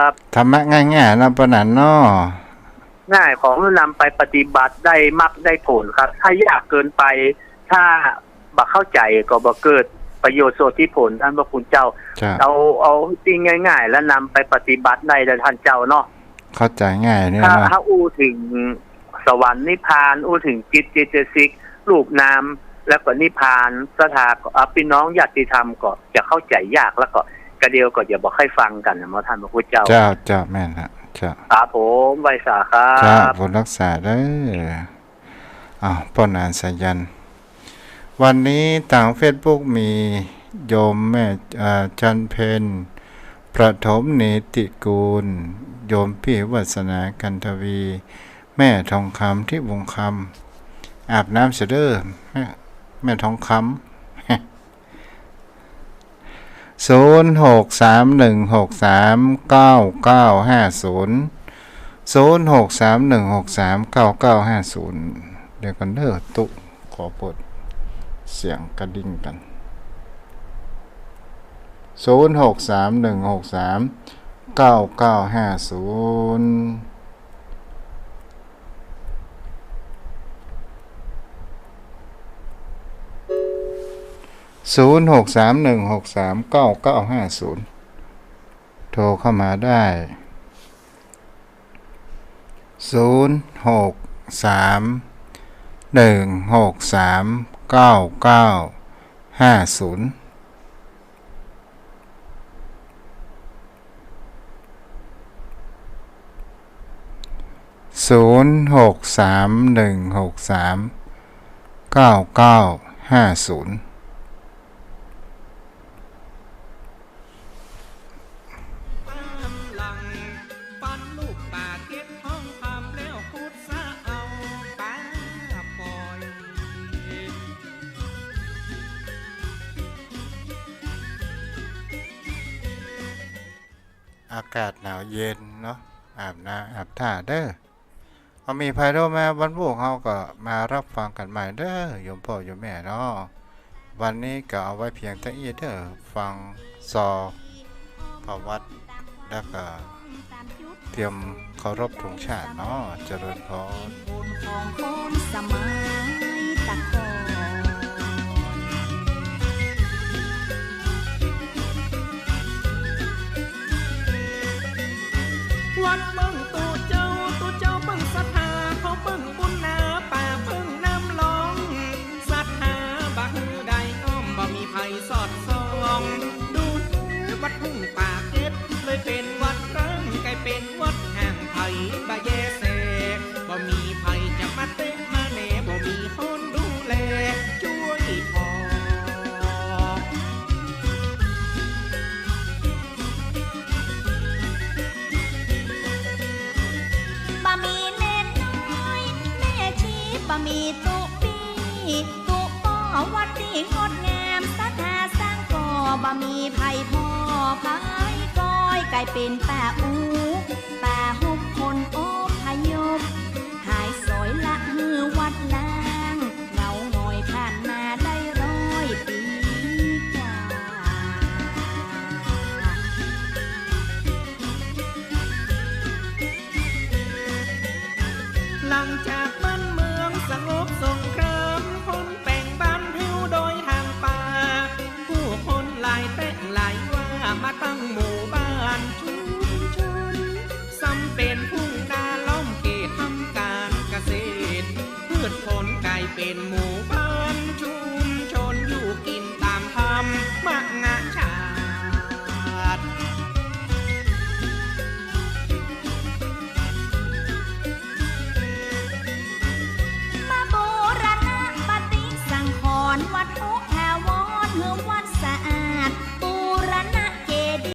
บธรรมะง่ายๆนะปนันเนาะง่ายของนำไปปฏิบัติได้มักได้ผลครับถ้ายากเกินไปถ้าบักเข้าใจก็บ่เกิดประโยชน์โสที่ผลท่านพระคุณเจ้าเอาจริงง่ายๆแล้วนำไปปฏิบัติได้ท่านเจ้าเนาะเข้าใจง่ายเนี่ยถ้าอู้ถึงสวรรค์นิพพานอู้ถึงจิตเจตสิกรูปนามแล้วก็นิพพานสถาพี่น้องญาติธรรมก็จะเข้าใจยากแล้วก็กระเดียวก็อย่าบอกให้ฟังกันนะท่านพระพุทธเจ้าแม่นฮะครับผมไวสาครับผลรักษาได้ป้อนานสายันวันนี้ต่าง Facebook มีโยมแม่จันเพนประถมเนติกูลโยมพี่วัสนากันทวีแม่ทองคำที่วงคำอาบน้ำเสด็จแม่ทองคำ0631639950 เดี๋ยวกันเด้อตุขอปลดเสียงกระดิ่งกัน06316399500631639950 โทรเข้ามาได้063-163-9950 063-163-9950ปันลูกตาเก็บท้องคำแล้วพูดซะเอาป้าปล่อย อากาศหนาวเย็นเนาะอาบน้ำอาบท่าเด้อเอามีไพโรมาวันพวกเขาก็มารับฟังกันใหม่เด้อโยมพ่อโยมแม่เนาะวันนี้ก็เอาไว้เพียงเท่านี้เด้อฟังซอพระวัดแล้วก็เตรียมเคารพธงชาติเนาะเจริญพร ของคนสมัยตะก่อนวัดเบิ่งตัวเจ้าเบิ่งศรัทธาเขาเบิ่งบุญนาป่าเบิ่งน้ำลองศรัทธาบ่ฮือใดอ้อมบ่มีไผสอดส่องดูวัดทุ่งป่าเก็ดเลยเป็นวัดร้างกลายเป็นวัดห่างไผบ่แยแสบ่มีไผจะมาเต้นมาแหน่บ่มีคนดูแลช่วยพอ บะหมี่เน้นน้อยแม่ชีบะหมี่ตุปีตุป้อวัดที่งดงามศรัทธาสร้างก่อบะหมี่ไผ่พ่อไผ่ก้อยกลายเป็นป่าอูป่าหุบคนโอพยพ